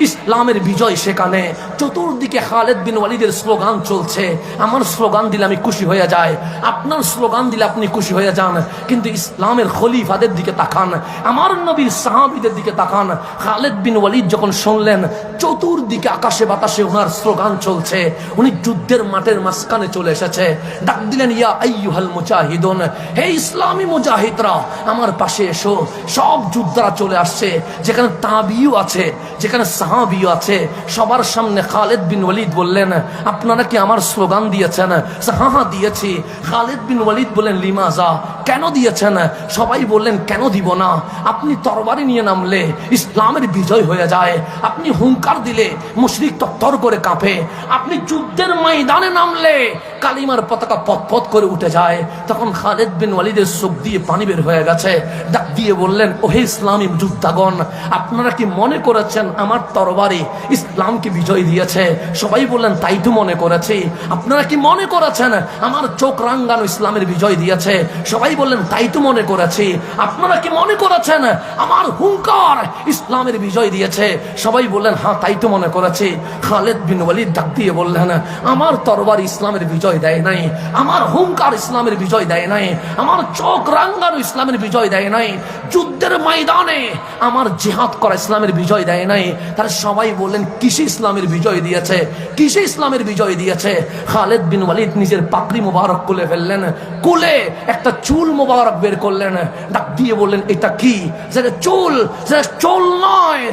ইসলামের বিজয় সেখানে। চতুর্দিকে খালিদ বিন ওয়ালিদের স্লোগান চলছে। আমার স্লোগান দিলে আমি খুশি হয়ে যাই, আপনার স্লোগান দিলে আপনি খুশি হয়ে যান। কিন্তু ইসলামের খলিফাদের দিকে তাকান, আমার নবীর সাহাবীদের দিকে তাকান। খালিদ বিন ওয়ালিদ যখন শুনলেন চতুর্দিকে আকাশে বাতাসে ওনার স্লোগান চলছে, উনি যুদ্ধের মাঠের মাঝখানে চলে এসেছে। ডাক দিলেন ইয়া আইয়ুহাল মুজাহিদুন, হে ইসলামী মুজাহিদরা আমার পাশে এসো। সব যোদ্ধারা চলে আসছে, যেখানে তাবিও আছে, যেখানে সাহাবিও আছে। সবার সামনে খালিদ বিন ওয়ালিদ বললেন আপনারা কি আমার স্লোগান দিয়েছেন? হ্যাঁ দিয়েছি। খালিদ বিন ওয়ালিদ বলেন লিমাজা, কেন দিয়েছেন? সবাই বললেন কেন দিব না, আপনি তরবারি নিয়ে নামলে ইসলামের বিজয় হয়ে যায়, আপনি হুঙ্কার দিলে মুশরিক তত্তর করে কাঁপে, আপনি যুদ্ধের ময়দানে নামলে কালিমার পতাকা পথ করে উঠে যায়। তখন খালিদ বিন ওয়ালিদের চোখ দিয়ে পানি বের হয়ে গেছে। ডাক দিয়ে বললেন ওহে ইসলামী যোদ্ধাগণ, আপনারা কি মনে করেছেন আমার তরবারি ইসলামকে বিজয় দিয়েছে? সবাই বললেন তাই তো মনে করেছি। আপনারা কি মনে করেছেন আমার চোখ রাঙ্গানো ইসলামের বিজয় দিয়েছে? সবাই বললেন তাই তো মনে করেছি। আপনারা কি মনে করেছেন আমার হুঙ্কার ইসলামের বিজয় দিয়েছে? সবাই বললেন হ্যাঁ তাই তো মনে করেছি। খালিদ বিন ওয়ালিদ ডাক দিয়ে বললেন আমার তরবারি ইসলামের বিজয় দেয় নাই, আমার হুঙ্কার ইসলামের বিজয় দেয় নাই, আমার চোখ রাঙ্গানো ইসলামের বিজয় দেয় নাই, যুদ্ধের ময়দানে আমার জিহাদ করা ইসলামের বিজয় দেয় নাই। তারা সবাই বললেন কিসে ইসলামের বিজয় দিয়েছে, কিসে ইসলামের বিজয় দিয়েছে? খালিদ বিন ওয়ালিদ নিজের পাপড়ি মুবারক খুলে ফেললেন, কুলে একটা চুল চুল মোবারক বের করলেন, ডাক দিয়ে বললেন এটা কি? সেটা চুল। সেটা চুল নয়,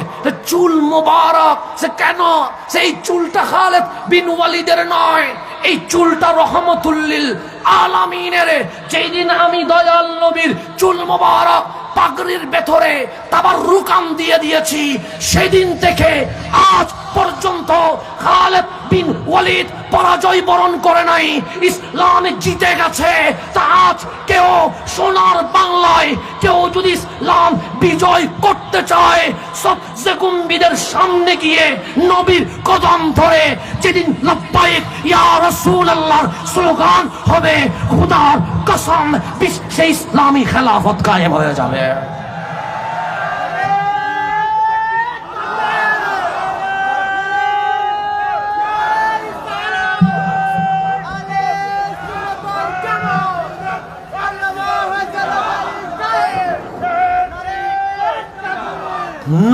চুল মোবারক। সে কেন? সেই চুলটা খালিদ বিন ওয়ালিদের নয়, এই চুলটা রহমতুল্লিল আলামিনের। যেদিন আমি দয়াল নবীর চুল মোবারক পাগড়ির ভেতরে তাবাররুকান দিয়ে দিয়েছি, সেদিন থেকে আজ পর্যন্ত খালিদ বিন ওয়ালিদ পরাজয় বরণ করে নাই, ইসলাম জিতে গেছে। তা আজ কেউ সোনার বাংলায় কেউ যদি ইসলাম বিজয় করতে চায়, সবচেয়ে কুম্বিদের সামনে গিয়ে নবীর কদম ধরে যেদিন লব্বাইক ইয়া রাসূলুল্লাহ স্লোগান হবে, খুদার কসম বিশ্বে ইসলামী খেলাফত কায়েম হয়ে যাবে।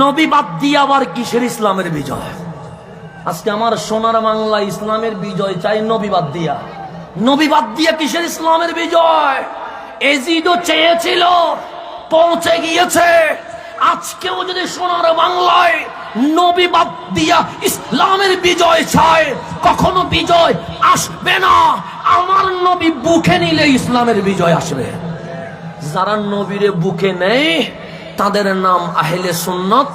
নবী বাদ দিয়ে আবার কিসের ইসলামের বিজয়? আজকে আমার সোনার বাংলা ইসলামের বিজয় চাই নবী বাদ দিয়া। নবী বাদ দিয়া কিসের ইসলামের বিজয়? এজিদও চেয়েছিল, পৌঁছে গিয়েছে। আজকেও যদি সোনার বাংলায় নবী বাদ দিয়া ইসলামের বিজয় চায়, কখনো বিজয় আসবে না। আমার নবী বুকে নিলে ইসলামের বিজয় আসবে। যারা নবীরে বুকে নেই তাদের নাম আহলে সুন্নাত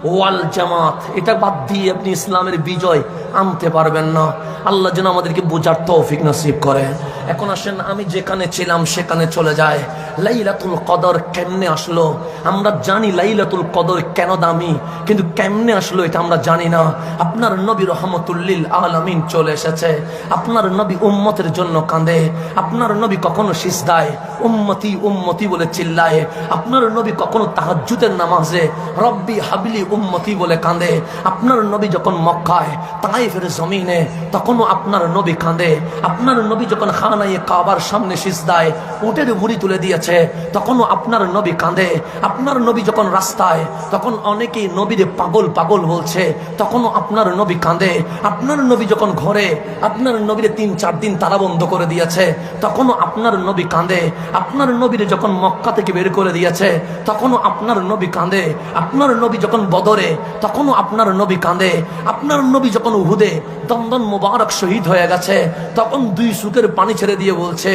ওয়াল জামাত। এটা বাদ দিয়ে আপনি ইসলামের বিজয় আনতে পারবেন না। আল্লাহ যেন আমাদেরকে বোঝার তৌফিক নসিব করে। এখন আসেন, আমি যেখানে ছিলাম সেখানে চলে যায়। লাইলাতুল কদর কেমনে আসলো? আমরা জানি লাইলাতুল কদর কেন দামি, কিন্তু কেমনে আসলো এটা আমরা জানি না। আপনার নবী রহমতুল্লিল আলামিন চলে এসেছে। আপনার নবী উম্মতের জন্য কাঁদে। আপনার নবী কখনো সিজদায় উম্মতি উম্মতি বলে চিল্লায়। আপনার নবী কখনো তাহাজ্জুদের নামাজে রব্বি হাবিলি উম্মতি বলে কাঁদে। আপনার নবী যখন মক্কায় তায়েফের জমিনে, তখনও আপনার নবী কাঁদে। আপনার নবী যখন খানায়ে কাবার সামনে সিজদায় উটের মুড়ি তুলে দিয়েছে, তখনও আপনার নবী কাঁদে। আপনার নবী যখন রাস্তায়, তখন অনেকেই নবীরে পাগল পাগল বলছে, তখনও আপনার নবী কাঁদে। আপনার নবী যখন ঘরে আপনার নবীরে 3-4 দিন তালা বন্ধ করে দিয়েছে, তখনও আপনার নবী কাঁদে। আপনার নবীরে যখন মক্কা থেকে বের করে দিয়েছে, তখনও আপনার নবী কাঁদে। আপনার নবী যখন বদরে, তখনও আপনার নবী কাঁদে। আপনার নবী যখন উহুদে দন্দন মুবারক শহীদ হয়ে গেছে, তখন 2 চোখের পানি ছেড়ে দিয়ে বলছে,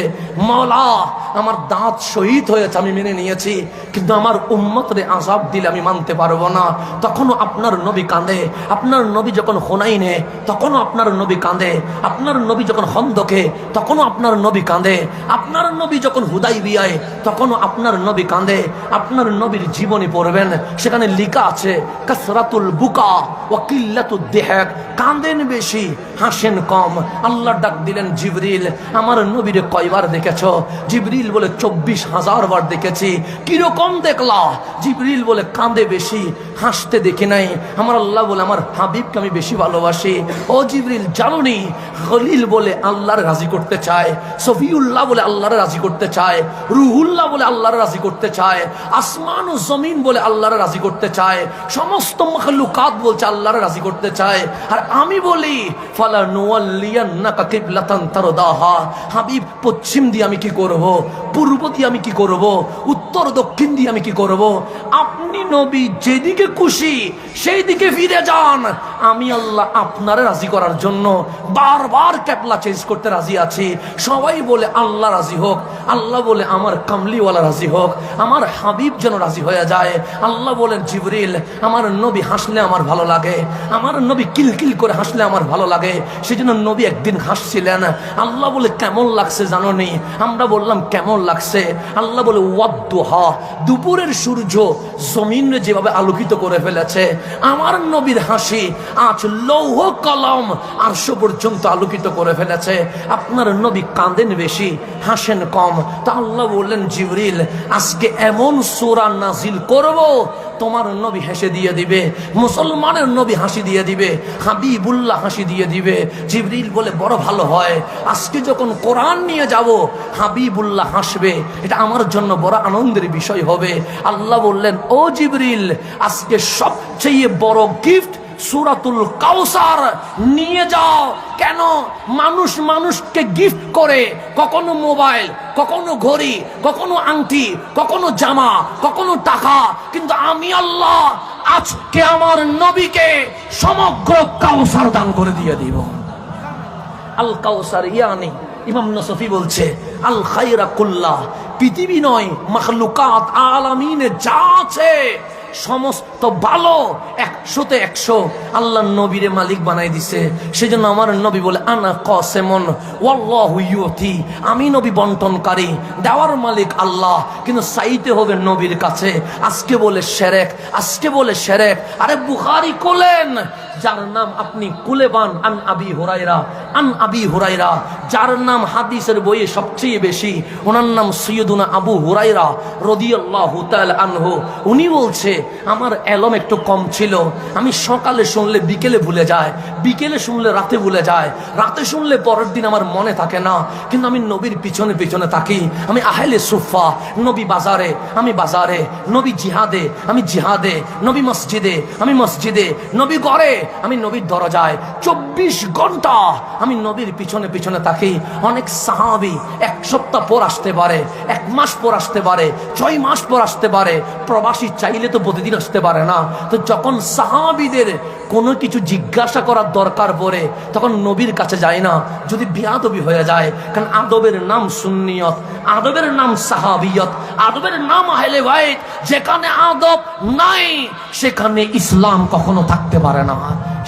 মাওলা আমার দাঁত শহীদ হয়েছে আমি মেনে নিয়েছি, কিন্তু আমার উম্মতরে আযাব দিলে আমি মানতে পারবো না। তখনও আপনার নবী কাঁদে। আপনার নবী যখন হুনাইনে, তখনও আপনার নবী কাঁদে। আপনার নবী যখন খন্দকে, তখনও আপনার নবী কাঁদে। আপনার নবী যখন হুদাইবিয়ায়, তখনও আপনার নবী কাঁদে। আপনার নবীর জীবনী পড়বেন, সেখানে লেখা আছে কাসরাতুল বুকা ওয়া কিল্লাতুদ দিহাক, কাঁদেন বেশি হাসেন কম। আল্লাহ ডাক দিলেন জিবরিল, আমার নবীরে কয়বার দেখেছো? জিবরিল বলে 24,000 বার দেখেছি। কিরকম দেখলা? জিবরিল বলে কাঁদে বেশি, হাসতে দেখি নাই। আমার আল্লাহ বলে আমার হাবিবকে আমি বেশি ভালোবাসি। ও জিবরিল জানোনি, খলিল বলে আল্লাহর রাজি করতে চায়, সফিউল্লাহ বলে আল্লাহর রাজি করতে চায়, রুহুল্লাহ বলে আল্লাহর রাজি করতে চায়, আসমান ও জমিন বলে আল্লাহর রাজি করতে চায়, সমস্ত মাখলুকাত বলছে আল্লাহর রাজি করতে চায়। আর আমি বলি ফালা নুওয়াল্লিয়ান্নাকা কিবলাতান তারদাহা, হাবিব পশ্চিম দিয়ে আমি কি করব, পূর্ব দিয়ে আমি কি করব, উত্তর দক্ষিণ দিয়ে আমি কি করব? আপনি নবী যেদিকে খুশি সেই দিকে ফিরে যান। আমি আল্লাহ আপনার রাজি করার জন্য বারবার ক্যাবলা চেঞ্জ করতে রাজি আছি। সবাই বলে আল্লাহ রাজি হোক, আল্লাহ বলে আমার কামলিওয়ালা রাজি হোক, আমার হাবিব যেন রাজি হয়ে যায়। আল্লাহ বলেন জিবরিল, আমার নবী হাসলে আমার ভালো লাগে, আমার নবী কিলকিল করে হাসলে আমার ভালো লাগে। সেজন্য নবী একদিন হাসছিলেন। আল্লাহ বলে কেমন লাগছে জানোনি? আমরা বললাম কেমন লাগছে? আল্লাহ বলে ওয়াদ্দুহা, দুপুরের সূর্য জমিনে যেভাবে আলোকিত করে ফেলেছে, আমার নবীর হাসি আজ লৌহ কলম আরশ পর্যন্ত আলোকিত করে ফেলেছে। আপনার নবী কাঁদেন বেশি, হাসেন কম। তা আল্লাহ বললেন জিবরিল, আজকে এমন সূরা নাজিল করব তোমার নবী হেসে দিয়ে দিবে, মুসলমানের নবী হাসি দিয়ে দিবে, হাবিবুল্লাহ হাসি দিয়ে দিবে। জিবরিল বলে বড় ভালো হয়, আজকে যখন কোরআন নিয়ে যাব হাবিবুল্লাহ হাসবে, এটা আমার জন্য বড় আনন্দের বিষয় হবে। আল্লাহ বললেন, ও জিবরিল, আজকে সবচেয়ে বড় গিফট সূরাতুল কাউসার নিয়ে যাও। কেন মানুষ মানুষকে গিফট করে, কখনো মোবাইল, কখনো ঘড়ি, কখনো আংটি, কখনো জামা, কখনো টাকা, কিন্তু আমি আল্লাহ আজকে আমার নবীকে সমগ্র কাউসার দান করে দিয়ে দিব। আল কাউসার ইয়ানি ইমাম নসফি বলছে আল খায়রা কুল্লাহ, পৃথিবী নয় মাখলুকাত আলামিনে যা আছে সমস্ত ভালো 100তে 100 আল্লাহ নবীরে মালিক বানাই দিছে। সেজন্য আমার নবী বলে আনা কাসিমুন ওয়াল্লাহু ইউতি, আমি নবী বন্টনকারী, দেওয়ার মালিক আল্লাহ, কিন্তু চাইতে হবে নবীর কাছে। আজকে বলে শিরক, আজকে বলে শিরক। আরে বুখারী খুলেন, যার নাম আপনি খুলে পান আন আবি হুরায়রা, যার নাম হাদিসের বইয়ে সবচেয়ে বেশি, ওনার নাম সৈয়দুনা আবু হুরায়রা রাদিয়াল্লাহু তাআলা আনহু। উনি বলছে আমার এলম একটু কম ছিল, আমি সকালে শুনলে বিকেলে ভুলে যায়, বিকেলে শুনলে রাতে ভুলে যায়, রাতে শুনলে পরের দিন আমার মনে থাকে না, কিন্তু আমি নবীর পিছনে পিছনে থাকি। আমি আহলে সুফা, নবী বাজারে আমি বাজারে, নবী জিহাদে আমি জিহাদে, নবী মসজিদে আমি মসজিদে, নবী ঘরে আমি নবীর দরজায়, 24 ঘন্টা আমি নবীর পিছনে পিছনে থাকি। অনেক সাহাবী 1 সপ্তাহ পর আসতে পারে, 1 মাস পর আসতে পারে, 6 মাস পর আসতে পারে, প্রবাসী চাইলে তো প্রতিদিন আসতে পারে না। তো যখন সাহাবীদের কোনো কিছু জিজ্ঞাসা করার দরকার পড়ে তখন নবীর কাছে যায় না, যদি বিয়াদবি হয়ে যায়। কারণ আদবের নাম সুন্নিয়ত, আদবের নাম সাহাবিয়ত, আদবের নাম আহলে বাইত। যেখানে আদব নাই সেখানে ইসলাম কখনো থাকতে পারে না।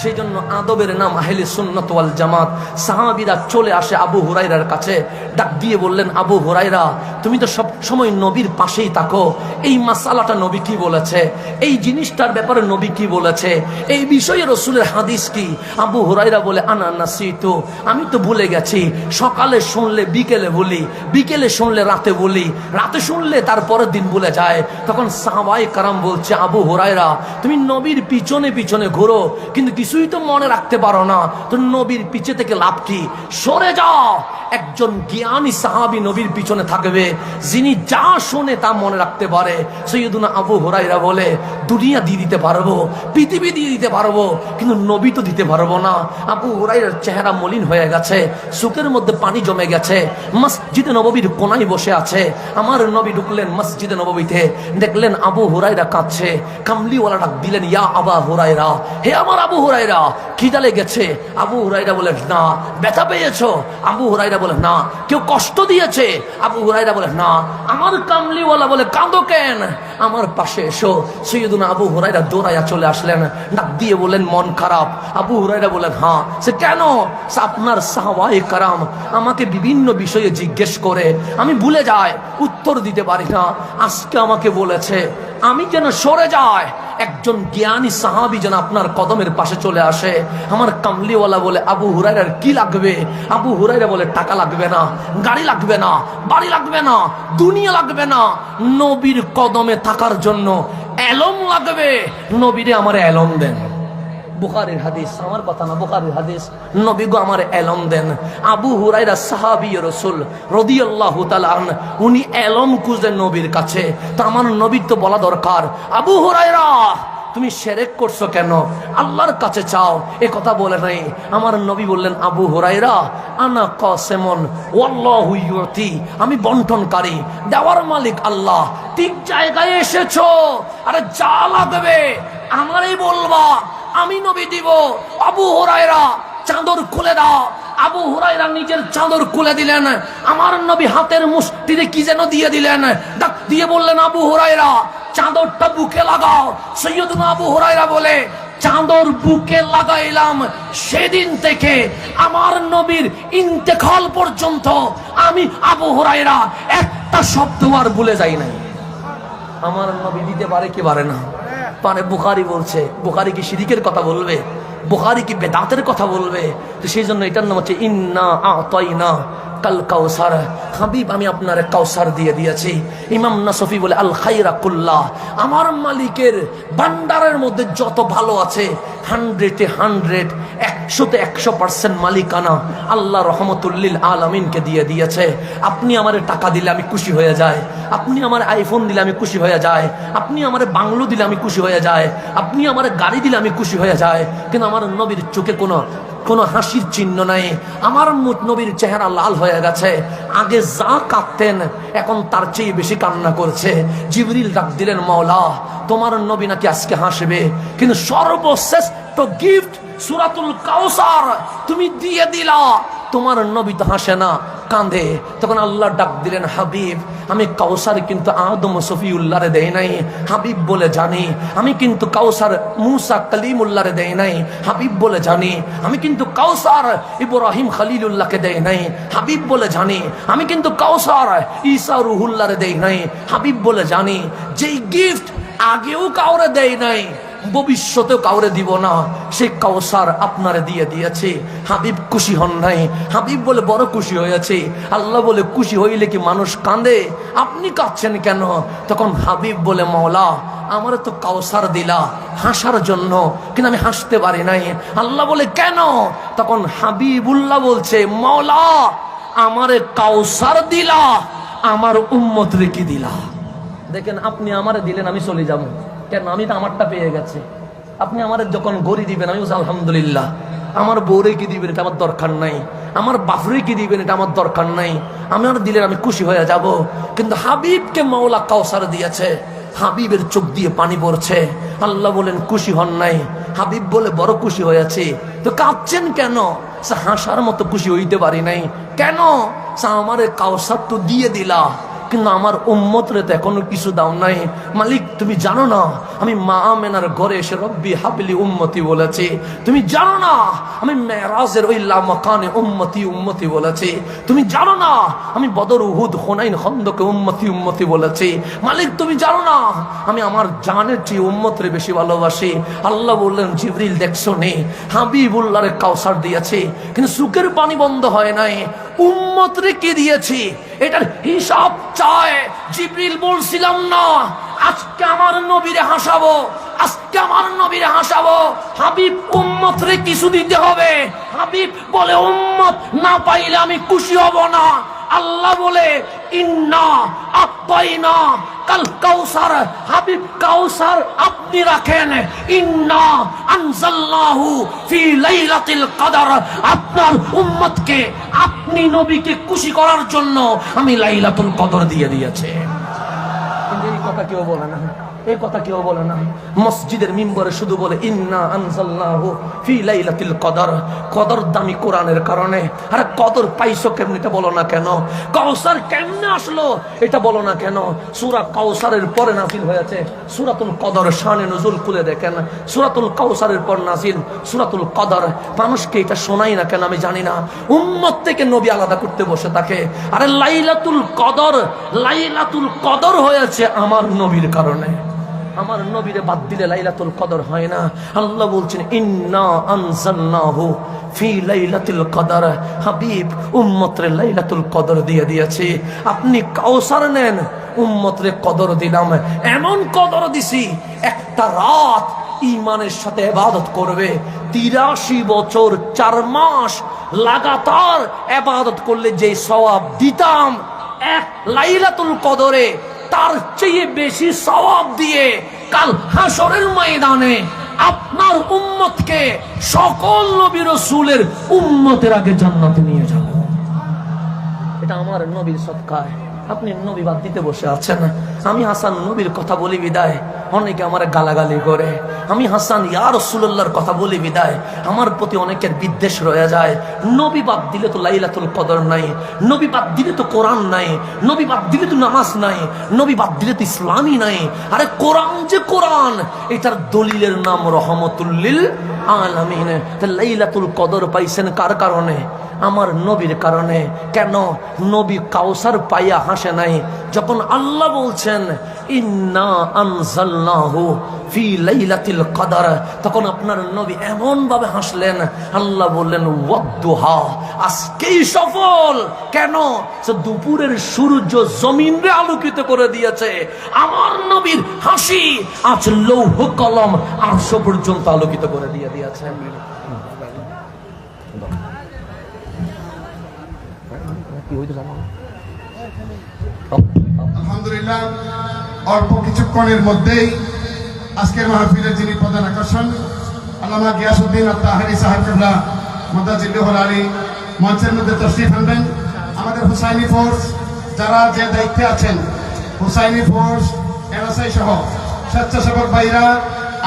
সেই জন্য আদবের নাম আহলে সুন্নাত ওয়াল জামাত। সাহাবীরা চলে আসে আবু হুরায়রার কাছে, ডাক দিয়ে বললেন আবু হুরায়রা, তুমি তো সব সময় নবীর পাশেই থাকো, এই মাসালাটা নবী কি বলেছে, এই জিনিসটার ব্যাপারে নবী কি বলেছে, এই বিষয়ে রাসূলের হাদিস কি? আবু হুরায়রা বলে আনা নাসিতু, আমি তো ভুলে গেছি। সকালে শুনলে বিকেলে বলি, বিকেলে শুনলে রাতে বলি, রাতে শুনলে তারপরের দিন ভুলে যায়। তখন সাহাবায়ে কারাম বলছে আবু হুরায়রা, তুমি নবীর পিছনে পিছনে ঘুরো কিন্তু কিছুই তো মনে রাখতে পারো না, তো নবীর পিছে থেকে লাভ কি? সরে যাও। একজন জ্ঞানী সাহাবী নবীর পিছনে থাকবে, যিনি যা শোনে তা মনে রাখতে পারে। সৈয়দুনা আবু হুরায়রা বলে দুনিয়া দিয়ে দিতে পারবো, পৃথিবী দিয়ে দিতে পারবো, কিন্তু নবী তো দিতে পারবো না। আবু হুরায়রার চেহারা মলিন হয়ে গেছে, চোখের মধ্যে পানি জমে গেছে, মসজিদে নববীর কোনায় বসে আছে। আমার নবী ঢুকলেন মসজিদে নববীতে, দেখলেন আবু হুরায়রা কাঁদছে। কামলিওয়ালা ডাক দিলেন ইয়া আবু হুরায়রা, হে আমার আবু হুরায়রা, খিদা লেগেছে? আবু হুরায়রা বলে না। ব্যথা পেয়েছো? আবু হুরায়রা বলে না। কেউ কষ্ট দিয়েছে? আবু হুরায়রা বলে না। আমার কামলিওয়ালা বলে কাঁদো কেন? আমার পাশে এসো। সৈয়দুনা আবু হুরায়রা দৌড়াইয়া চলে আসলেন, ডাক দিয়ে বললেন মন খারাপ? আবু হুরায়রা বলেন হ্যাঁ। সে কেন? আপনার সাহাবায়ে কারাম আমাকে বিভিন্ন বিষয়ে জিজ্ঞেস করে, আমি ভুলে যাই, উত্তর দিতে পারি না। আজকে আমাকে বলেছে আমি যেন সরে যাই। একজন জ্ঞানী সাহাবী যেন আপনার কদমের পাশে চলে আসে। আমার কামলিওয়ালা বলে আবু হুরায়রার কি লাগবে? আবু হুরায়রা বলে টাকা লাগবে না, গাড়ি লাগবে না, বাড়ি লাগবে না, দুনিয়া লাগবে না, নবীর কদমে থাকার জন্য এলম লাগবে। নবীরে আমার এলম দেন। বুখারীর হাদিস, আমার কথা না, বুখারীর হাদিস। নবী গো আমার এলম দেন। আবু হুরায়রা সাহাবী রাসূল রাদিয়াল্লাহু তাআলা আন, উনি এলম খুঁজেন নবীর কাছে। তো আমার নবীর তো বলা দরকার, আবু হুরায়রা তুমি শিরক করছো কেন? আল্লাহর কাছে চাও। এ কথা বলে নাই। আমার নবী বললেন আবু হুরায়রা আনা কাসিমুন ওয়াল্লাহু ইউতি, আমি বন্টনকারী, দেওয়ার মালিক আল্লাহ। ঠিক জায়গায় এসেছো। আরে যা লাগবে আমারই বলবা, আমি নবী দিব। আবু হুরায়রা চাদর খুলে দাও। আবু হুরায়রা নিজের চাদর খুলে দিলেন। আমার নবী হাতের মুষ্টিতে কি যেন দিয়ে দিলেন, ডাক দিয়ে বললেন আবু হুরায়রা চাদরটা বুকে লাগাও। সৈয়দনা আবু হুরায়রা বলে চাদর বুকে লাগাইলাম, সেদিন থেকে আমার নবীর ইন্তেকাল পর্যন্ত আমি আবু হুরায়রা একটা শব্দ আর ভুলে যাই নাই। আমার নবী দিতে পারে কি পারে না? পারে। বুখারী বলছে, বুখারী কি শিরকের কথা বলবে? বুখারী কি বেদাতের কথা বলবে? তো সেই জন্য এটার নাম হচ্ছে ইন্না আতাইনা কাল কাউসার। হাবিব আমি আপনার কাউসার দিয়ে দিয়েছি। ইমাম নাসফি বলে আল খায়রা কুল্লাহ, আমার মালিকের ভান্ডারের মধ্যে যত ভালো আছে 100-এ 100, 100-তে 100% মালিকানা আল্লাহ রহমতুল্লিল আলামিনকে দিয়ে দিয়েছে। আপনি আমারে টাকা দিলে আমি খুশি হয়ে যাই, আপনি আমার আইফোন দিলে আমি খুশি হয়ে যাই, আপনি আমারে বাংলো দিলে আমি খুশি হয়ে যাই, আপনি আমারে গাড়ি দিলে আমি খুশি হয়ে যাই, কিন্তু আমার নবীর চোখে কোনো কোনো হাসির চিহ্ন নাই। আমার নবীর চেহারা লাল হয়ে গেছে, আগে যা কাঁদতেন এখন তার চেয়ে বেশি কান্না করছে। জিবরিল ডাক দিলেন, মাওলা তোমার নবী নাকি আজকে হাসবে, কিন্তু সর্বশ্রেষ্ঠ গিফট সূরাতুল কাউসার তুমি দিয়ে দিলা, তোমার নবী তো হাসে না, কাঁদে। তখন আল্লাহ ডাক দিলেন, হাবিব আমি কাউসার কিন্তু আদম সফিউল্লাহরে দেই নাই, হাবিব বলে জানি। আমি কিন্তু কাউসার মুসা কালিমুল্লাহরে দেই নাই, হাবিব বলে জানি। আমি কিন্তু কাউসার ইব্রাহিম খলিলুল্লাহকে দেই নাই, হাবিব বলে জানি। আমি কিন্তু কাউসার ঈসা রুহুল্লাহরে দেই নাই, হাবিব বলে জানি। যেই গিফট আগেও কাউরে দেই নাই, ভবিষ্যতেও কাউরে দিব না, সেই কাউসার আপনারে দিয়ে দিয়েছে। হাবিব খুশি হন নাই? হাবিব বলে বড় খুশি হয়েছে। আল্লাহ বলে খুশি হইলে কি মানুষ কাঁদে? আপনি কাঁদছেন কেন? তখন হাবিব বলে, মাওলা আমারে তো কাউসার দিলা হাসার জন্য, কিন্তু আমি হাসতে পারি নাই। আল্লাহ বলে কেন? তখন হাবিবুল্লাহ বলছে, মাওলা আমারে কাউসার দিলা, আমার উম্মত রে কি দিলা? দেখেন, আপনি আমারে দিলেন আমি চলে যাবো কেন? আমি তো আমারটা পেয়ে গেছি। আপনি আমার যখন গড়ি দিবেন আমি বলছি আলহামদুলিল্লাহ। আমার বউরে কি দিবেন এটা আমার দরকার নাই, আমার বাপরে কি দিবেন এটা আমার দরকার নাই, আমার দিলেন আমি খুশি হয়ে যাব। কিন্তু হাবিবকে মাওলা কাউসার দিয়েছে, হাবিবের চোখ দিয়ে পানি পড়ছে। আল্লাহ বলেন খুশি হন নাই? হাবিব বলে বড় খুশি হয়েছে। তো কাঁদছেন কেন? হাসার মতো খুশি হইতে পারি নাই কেন? আমারে কাউসার তো দিয়ে দিলা, কিন্তু আমার উম্মতরে তো এখনো কিছু দাও নাই। মালিক তুমি জানো না আমি মা আমেনার ঘরে এসে রব্বি হাবলি উম্মতি বলেছি? তুমি জানো না আমি মেরাজের ওই লামাকানে উম্মতি উম্মতি বলেছি? তুমি জানো না আমি বদর উহুদ হুনাইন খন্দকে উম্মতি উম্মতি বলেছি? মালিক তুমি জানো না আমি আমার জানের চেয়ে উম্মতরে বেশি ভালোবাসি? আল্লাহ বললেন, জিবরিল দেখছো নে হাবিবুল্লাহরে কাউসার দিয়েছে, কিন্তু সুখের পানি বন্ধ হয় নাই। উম্মতরে কি দিয়েছি এটার হিসাব চায়। জিবরিল বলছিলাম না আজকে আমার নবীরে হাসাবো, আজকে আমার নবীরে হাসাবো, হাবিব উম্মতরে কিছু দিতে হবে। হাবিব বলে উম্মত না পাইলে আমি খুশি হব না। আল্লাহ বলে ইন্না আতাইনা কাল কাউসার, হাবিব কাউসার আপনি রাখেন। ইন্না আনজালনাহু ফি লাইলাতিল কদর, আপনার উম্মতকে আপনি নবীকে খুশি করার জন্য আমি লাইলাতুল কদর দিয়ে দিয়েছি। কিন্তু এই কথা কেউ বলে না, এই কথা কেউ বলে না। মসজিদের মিম্বরে শুধু বলে ইন্না আনজালনাহু ফি লাইলাতিল কদর। কদর দামি কোরআনের কারণে। আরে কদর পাইছো কেমনে এটা বলো না কেন? কাউসার কেমনে আসলো এটা বলো না কেন? সূরা কাউসারের পরে নাযিল হয়েছে সূরাতুল কদর। শানে নুজুল খুলে দেখেন, সূরাতুল কাউসারের পর নাযিল সূরাতুল কদর। মানুষকে এটা শোনাই না কেন আমি জানি না। উম্মত থেকে নবী আলাদা করতে বসে থাকে। আরে লাইলাতুল কদর, লাইলাতুল কদর হয়েছে আমার নবীর কারণে। আমার নবীরে বাদ দিলে লাইলাতুল কদর হয় না। আল্লাহ বলছেন ইন্না আনজালনাহু ফি লাইলাতুল কদর, হাবিব উম্মতরে লাইলাতুল কদর দিয়ে দিয়েছে। আপনি কাউসার নেন, উম্মতরে কদর দিলাম। এমন কদর দিছি একটা রাত ঈমানের সাথে ইবাদত করবে, 83 বছর 4 মাস লাগাতার ইবাদত করলে যে সওয়াব দিতাম, এক লাইলাতুল কদরে তার চেয়ে বেশি সওয়াব দিয়ে কাল হাসরের ময়দানে আপনার উম্মতকে সকল নবী রাসূলের উম্মতের আগে জান্নাতে নিয়ে যাব। এটা আমার নবীর সদকায়। আপনি নবী বাদ দিতে বসে আছেন। আমি হাসান নবীর কথা বলি বিদায়, অনেকে আমার গালাগালি করে। আমি হাসান ইয়া রাসূলুল্লাহর কথা বলি বিদায়, আমার প্রতি অনেকের বিদ্বেষ রয়ে যায়। নবী বাদ দিলে তো লাইলাতুল কদর নাই, নবী বাদ দিলে তো কোরআন নাই, নবী বাদ দিলে তো নামাজ নাই, নবী বাদ দিলে তো ইসলামই নাই। আরে কোরআন যে কোরআন, এটার দলিলের নাম রহমতুল লিল আলামিন। লাইলাতুল কদর পাইছেন কার কারণে? আমার নবীর কারণে। কেন? নবী কাউসার পাইয়া হাসে নাই। যখন আল্লাহ বলছেন ইন্না আনজালনাহু ফি লাইলাতিল কদর, তখন আপনার নবী এমন ভাবে হাসলেন। আল্লাহ বললেন ওয়াদুহা, আজকেই সফল। কেন? দুপুরের সূর্য জমিনরে আলোকিত করে দিয়েছে। আমার নবীর হাসি আজ লৌহ কলম আরশ পর্যন্ত আলোকিত করে দিয়েছে। আলহামদুলিল্লাহ, অল্প কিছুক্ষণের মধ্যেই আজকের মাহফিলের যিনি প্রধান আকর্ষণ আল্লামা গিয়াসউদ্দিন আত-তাহারি সাহেব কিবলা মুদাজিল্লুহুল আলী মঞ্চের মধ্যে তশরিফ আনবেন। আমাদের হুসাইনি ফোর্স যারা যে দায়িত্বে আছেন, হুসাইনি ফোর্স, এনএসআই সহ স্বেচ্ছাসেবক ভাইরা,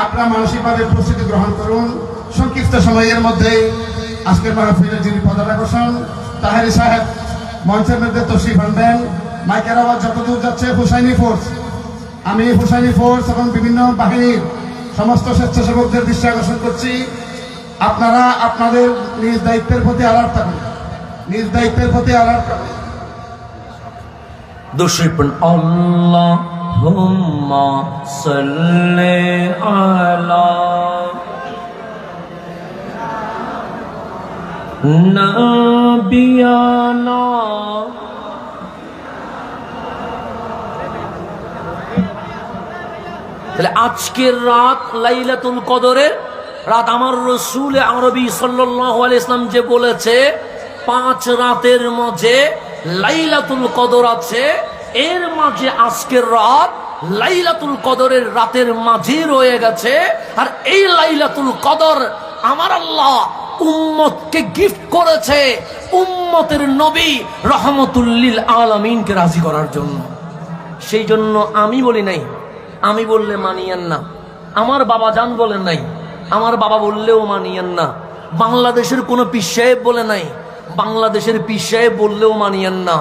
আপনারা মানসিকভাবে প্রস্তুতি গ্রহণ করুন। সংক্ষিপ্ত সময়ের মধ্যেই আজকের মাহফিলের যিনি পদাধিকারী তাহেরি সাহেব মঞ্চের মধ্যে তশরিফ আনবেন। মাইকের আওয়াজ যতদূর যাচ্ছে হুসাইনি ফোর্স, আমি হুসাইনি ফোর্স এবং বিভিন্ন বাহিনীর সমস্ত স্বেচ্ছাসেবকদের দৃষ্টি আকর্ষণ করছি, আপনারা আপনাদের নিজ দায়িত্বের প্রতি আলার্ট থাকুন, নিজ দায়িত্বের প্রতি আলার্ট থাকুন। দুশিপন আল্লাহুম্মা সাল্লি আলা নাবিয়ানা তাহলে আজকের রাত লাইলাতুল কদরের রাত। আমার রাসূল আরবি সাল্লাল্লাহু আলাইহি ওয়াসাল্লাম যে বলেছে 5 রাতের মাঝে লাইলাতুল কদর আছে, এর মাঝে আজকের রাত লাইলাতুল কদরের রাতের মাঝে রয়ে গেছে। আর এই লাইলাতুল কদর আমার আল্লাহ উম্মতকে গিফট করেছে, উম্মতের নবী রহমতুল লিল আলামিনকে রাজি করার জন্য। সেই জন্য আমি বলি নাই, আমি বললে মানিয়েন না। আমার বাবা জান বলেন নাই, আমার বাবা বললেও মানিয়েন না। বাংলাদেশের কোনো পীর সাহেব বলে নাই, বাংলাদেশের পীর সাহেব বললেও মানিয়েন না।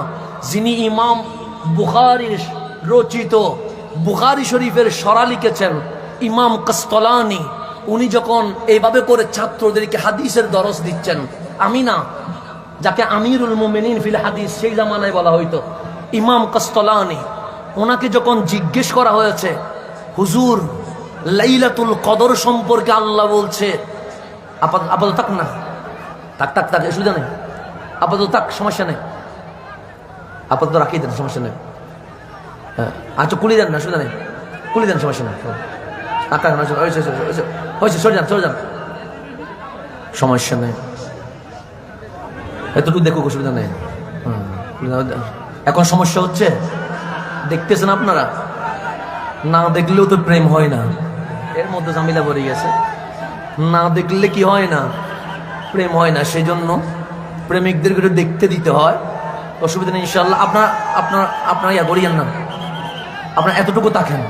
যিনি ইমাম বুখারীর রচিত বুখারী শরীফের সরা লিখেছেন ইমাম কাসতালানি, উনি যখন এইভাবে করে ছাত্রদেরকে হাদিসের দরস দিচ্ছেন, আমি না, যাকে আমিরুল মুমিনিন ফিল হাদিস সেই জামানায় বলা হইতো, ইমাম কাসতালানি, ওনাকে যখন জিজ্ঞেস করা হয়েছে, হুজুর লাইলাতুল কদর সম্পর্কে আল্লাহ বলছে, আপাতত থাক না, থাক থাক থাক, অসুবিধা নেই, আপাতত থাক, সমস্যা নেই, আপাতত রাখিয়ে দেন, সমস্যা নেই, হ্যাঁ আচ্ছা কুলি দেন না, অসুবিধা নেই, কুলি দেন, সমস্যা নেই, হয়েছে, সরে যান, সরে যান, সমস্যা নেই, এতটুকু দেখুক, অসুবিধা নেই। এখন সমস্যা হচ্ছে, দেখতেছেন আপনারা, না দেখলেও তো প্রেম হয় না, এর মধ্যে ঝামেলা পড়ে গেছে। না দেখলে কি হয় না, প্রেম হয় না। সেই জন্য প্রেমিকদেরকে একটু দেখতে দিতে হয়, অসুবিধা নেই ইনশাল্লাহ। আপনারা ইয়া করিয়েন না, আপনারা এতটুকু তাকেন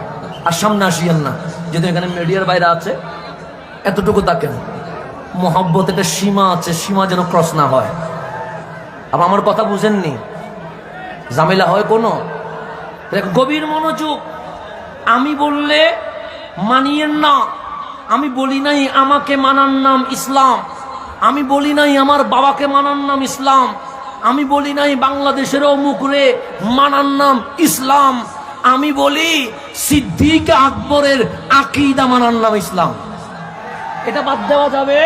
আর সামনে আসিয়েন না, যেহেতু এখানে মিডিয়ার বাইরে আছে, এতটুকু তাকেন। মোহাব্বত একটা সীমা আছে, সীমা যেন ক্রস না হয়। আমার কথা বুঝেননি, ঝামেলা হয় কোনো, গভীর মনোযোগ। আমি বললে মানিয়েন না, আমি বলি নাই আমাকে মানার নাম ইসলাম, আমি বলি নাই আমার বাবাকে মানার নাম ইসলাম, আমি বলি নাই বাংলাদেশের অমুকরে মানার নাম ইসলাম, আমি বলি সিদ্দিক আকবরের আকীদা মানার নাম ইসলাম। এটা বাদ দেওয়া যাবে?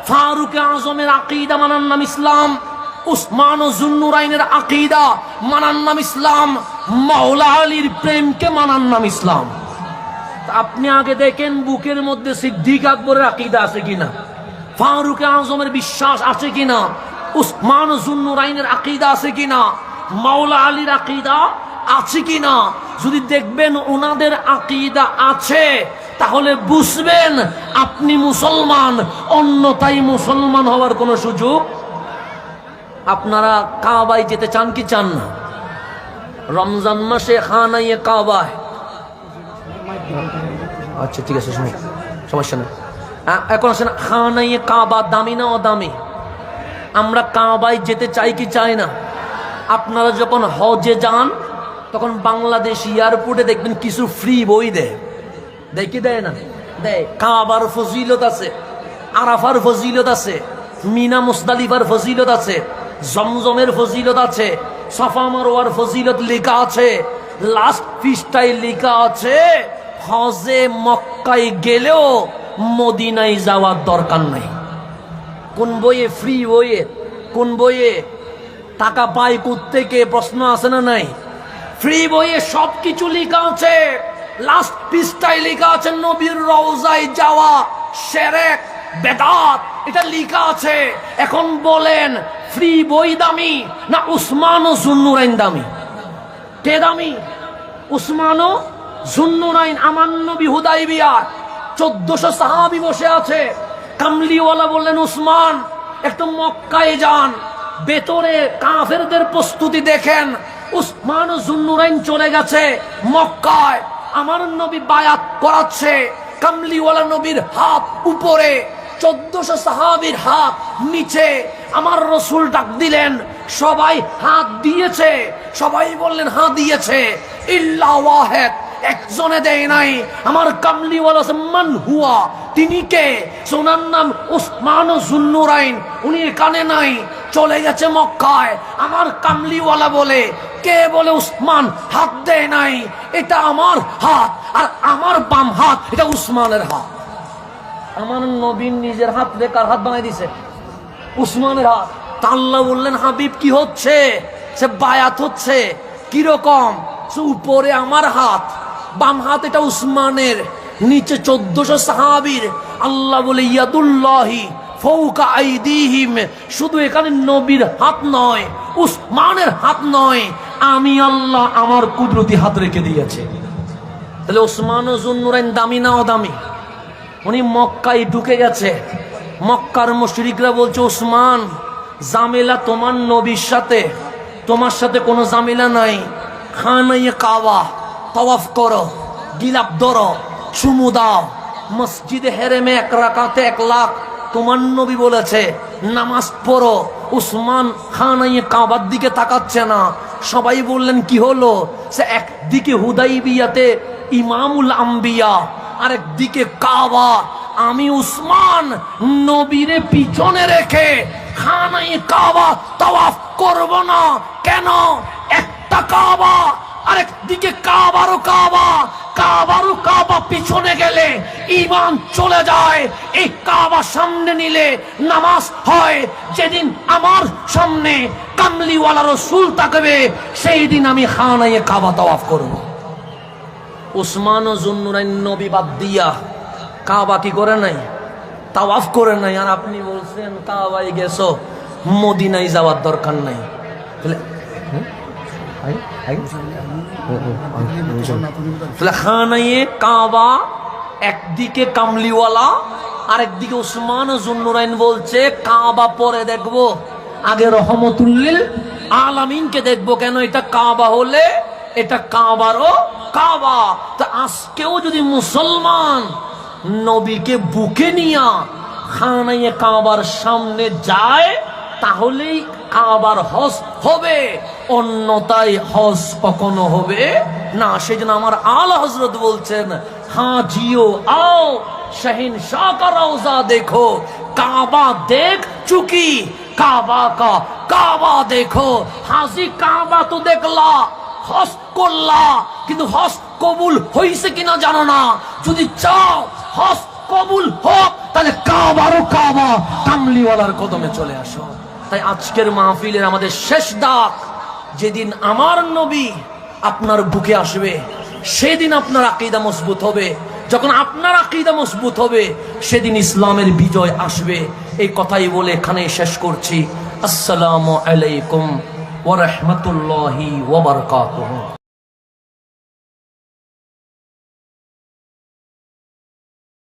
ফারুক আজমের আকীদা মানার নাম ইসলাম, উসমান ও জুন্নুরাইনের আকীদা মানার নাম ইসলাম, মাওলা আলীর প্রেমকে মানার নাম ইসলাম। আপনি আগে দেখেন বুকের মধ্যে সিদ্দিক আকবরের আকীদা আছে কিনা, ফারুক আজমের বিশ্বাস আছে কিনা, উসমান ও জুন্নুরাইনের আকীদা আছে কিনা, মাওলা আলীর আকীদা আছে কিনা। যদি দেখবেন ওনাদের আকীদা আছে, তাহলে বুঝবেন আপনি মুসলমান, অন্যথায় মুসলমান হওয়ার কোনো সুযোগ। আপনারা কাবায় যেতে চান কি চান না? রমজান মাসে খানায়ে কাবায়, আচ্ছা ঠিক আছে, সমস্যা নেই। এখন আসেন, খানায়ে কাবা দামি না অদামি? আমরা কাবায় যেতে চাই কি চাই না? আপনারা যখন হজে যান, তখন বাংলাদেশ এয়ারপোর্টে দেখবেন কিছু ফ্রি বই দেয়, কি দেয় না? দেয়। কাবার ফজিলত আছে, আরাফার ফজিলত আছে, মিনা মুজদালিফার ফজিলত আছে, জমজমের ফজিলত আছে, সাফা মারওয়ার ফজিলত লেখা আছে, লাস্ট পৃষ্ঠায় লেখা আছে হজে মক্কায় গেলেও মদিনায় যাওয়ার দরকার নাই। কোন বইয়ে? ফ্রি বইয়ে। কোন বইয়ে? টাকা পাই কোত্থেকে? প্রশ্ন আছে না নাই? ফ্রি বইয়ে সবকিছু লেখা আছে, লাস্ট পৃষ্ঠায় লেখা আছে নবীর রওজায় যাওয়া শিরক বেদাত, এটা লেখা আছে। এখন বলেন ফ্রি বই দামি না উসমান ও জুন্নুরাইন দামি? কে দামি? উসমান ও জুন্নুরাইন। আমার নবী হুদাইবিয়া 1400 সাহাবী বসে আছে, কামলিওয়ালা বললেন উসমান, একটু মক্কায় যান, ভেতরে কাফেরদের প্রস্তুতি দেখেন। উসমান যুন্নুরাইন চলে গেছে মক্কায়, আমার নবী বায়াত করাচ্ছে। কামলিওয়ালা নবীর হাত উপরে, 1400 সাহাবীর হাত নিচে। আমার রসুল ডাক দিলেন, সবাই হাত দিয়েছে, সবাই বললেন হাত দিয়েছে, ইল্লা ওয়াহিদ, একজনে দেয় নাই। আমার কামলিওয়ালা মান হুয়া, তিনি কে? সোনার নাম উসমান যুন্নুরাইন, উনি এখানে নাই, চলে গেছে মক্কায়। আমার কামলিওয়ালা বলে, কে বলে উসমান হাত দেয় নাই? এটা আমার হাত, আর আমার বাম হাত এটা উসমানের হাত। আমার নবীন নিজের হাত বেকার হাত বানাই দিছে, উসমানের হাত। তা আল্লাহ বললেন, হাবিব কি হচ্ছে? সে বায়াত হচ্ছে। কিরকম? উপরে আমার হাত, বাম হাত এটা উসমানের, নিচে 1400 সাহাবীর। আল্লাহ বলে ইয়াদুল্লাহি ফাওকা আইদিহিম, শুধু এখানে নবীর হাত নয়, উসমানের হাত নয়, আমি আল্লাহ আমার কুদরতি হাত রেখে দিয়েছে। তাহলে উসমান যুন্নুরাইন দামি না অদামি? উনি মক্কায় ঢুকে গেছে, মক্কার মুশরিকরা বলছে, উসমান জামেলা তোমার নবীর সাথে, তোমার সাথে কোনো জামেলা নাই। খানায়ে কাবা তাওয়াফ করো, গিলাপ ধরো, চুমু দাও, মসজিদে হেরেমে 1 রাকাতে 1 লাখ তোমার নবী বলেছে, নামাজ পড়ো। উসমান খানায়ে কাবার দিকে তাকাচ্ছে না। সবাই বললেন কি হলো? সে একদিকে হুদাইবিয়াতে ইমামুল আম্বিয়া, আরেকদিকে কাবা। আমি উসমান নবীরে পিছনে রেখে খানায়ে কাবা তাওয়াফ করব না। কেন? একটা কাবা, আরেকদিকে কাবারও কাবা, কাবারও কাবা পিছনে গেলে ঈমান চলে যায়। এই কাবা সামনে নিলে নামাজ হয়। যেদিন আমার সামনে কামলিওয়ালা রাসূল থাকবে, সেই দিন আমি খানায়ে কাবা তাওয়াফ করব। উসমান যুন্নুরাইন নবী বাদ দিয়া কাবা কি করে নাই? তাওয়াফ করে নাই। আর আপনি বলছেন কাবায় গেছো, মদিনায় যাওয়ার দরকার নাই। খানায়ে কাবা একদিকে কামলিওয়ালা, আরেকদিকে উসমান যুন্নুরাইন বলছে কাবা পরে দেখবো, আগে রহমতুল্লিল আলামিনকে দেখবো। কেন? এটা কাবা হলে এটা কাবারও কাবা। তা আজকেও যদি মুসলমান নবীকে বুকে নিয়া খানায়ে কাবার সামনে যায়, তাহলেই কাবার হজ হবে, অন্যতায় হজ কখনো হবে না। সেজন্য আমার আলা হযরত বলছেন, হাজিও आओ शहंशाह का रौजा देखो, काबा देख चुकी काबा का काबा देखो। हाजी काबा तो देखला, হজ করলা, কিন্তু হজ কবুল হইছে কিনা জানো না। যদি চাও হজ কবুল হোক, তাহলে কাবারও কাবা কামলিওয়ালার কদমে চলে আসো। তাই আজকের মাহফিলের আমাদের শেষ ডাক, যেদিন আমার নবী আপনার বুকে আসবে, সেদিন আপনার আকীদা মজবুত হবে। যখন আপনার আকীদা মজবুত হবে, সেদিন ইসলামের বিজয় আসবে। এই কথাই বলে এখানে শেষ করছি। আসসালামু আলাইকুম ওয়া রাহমাতুল্লাহি ওয়া বারাকাতুহু।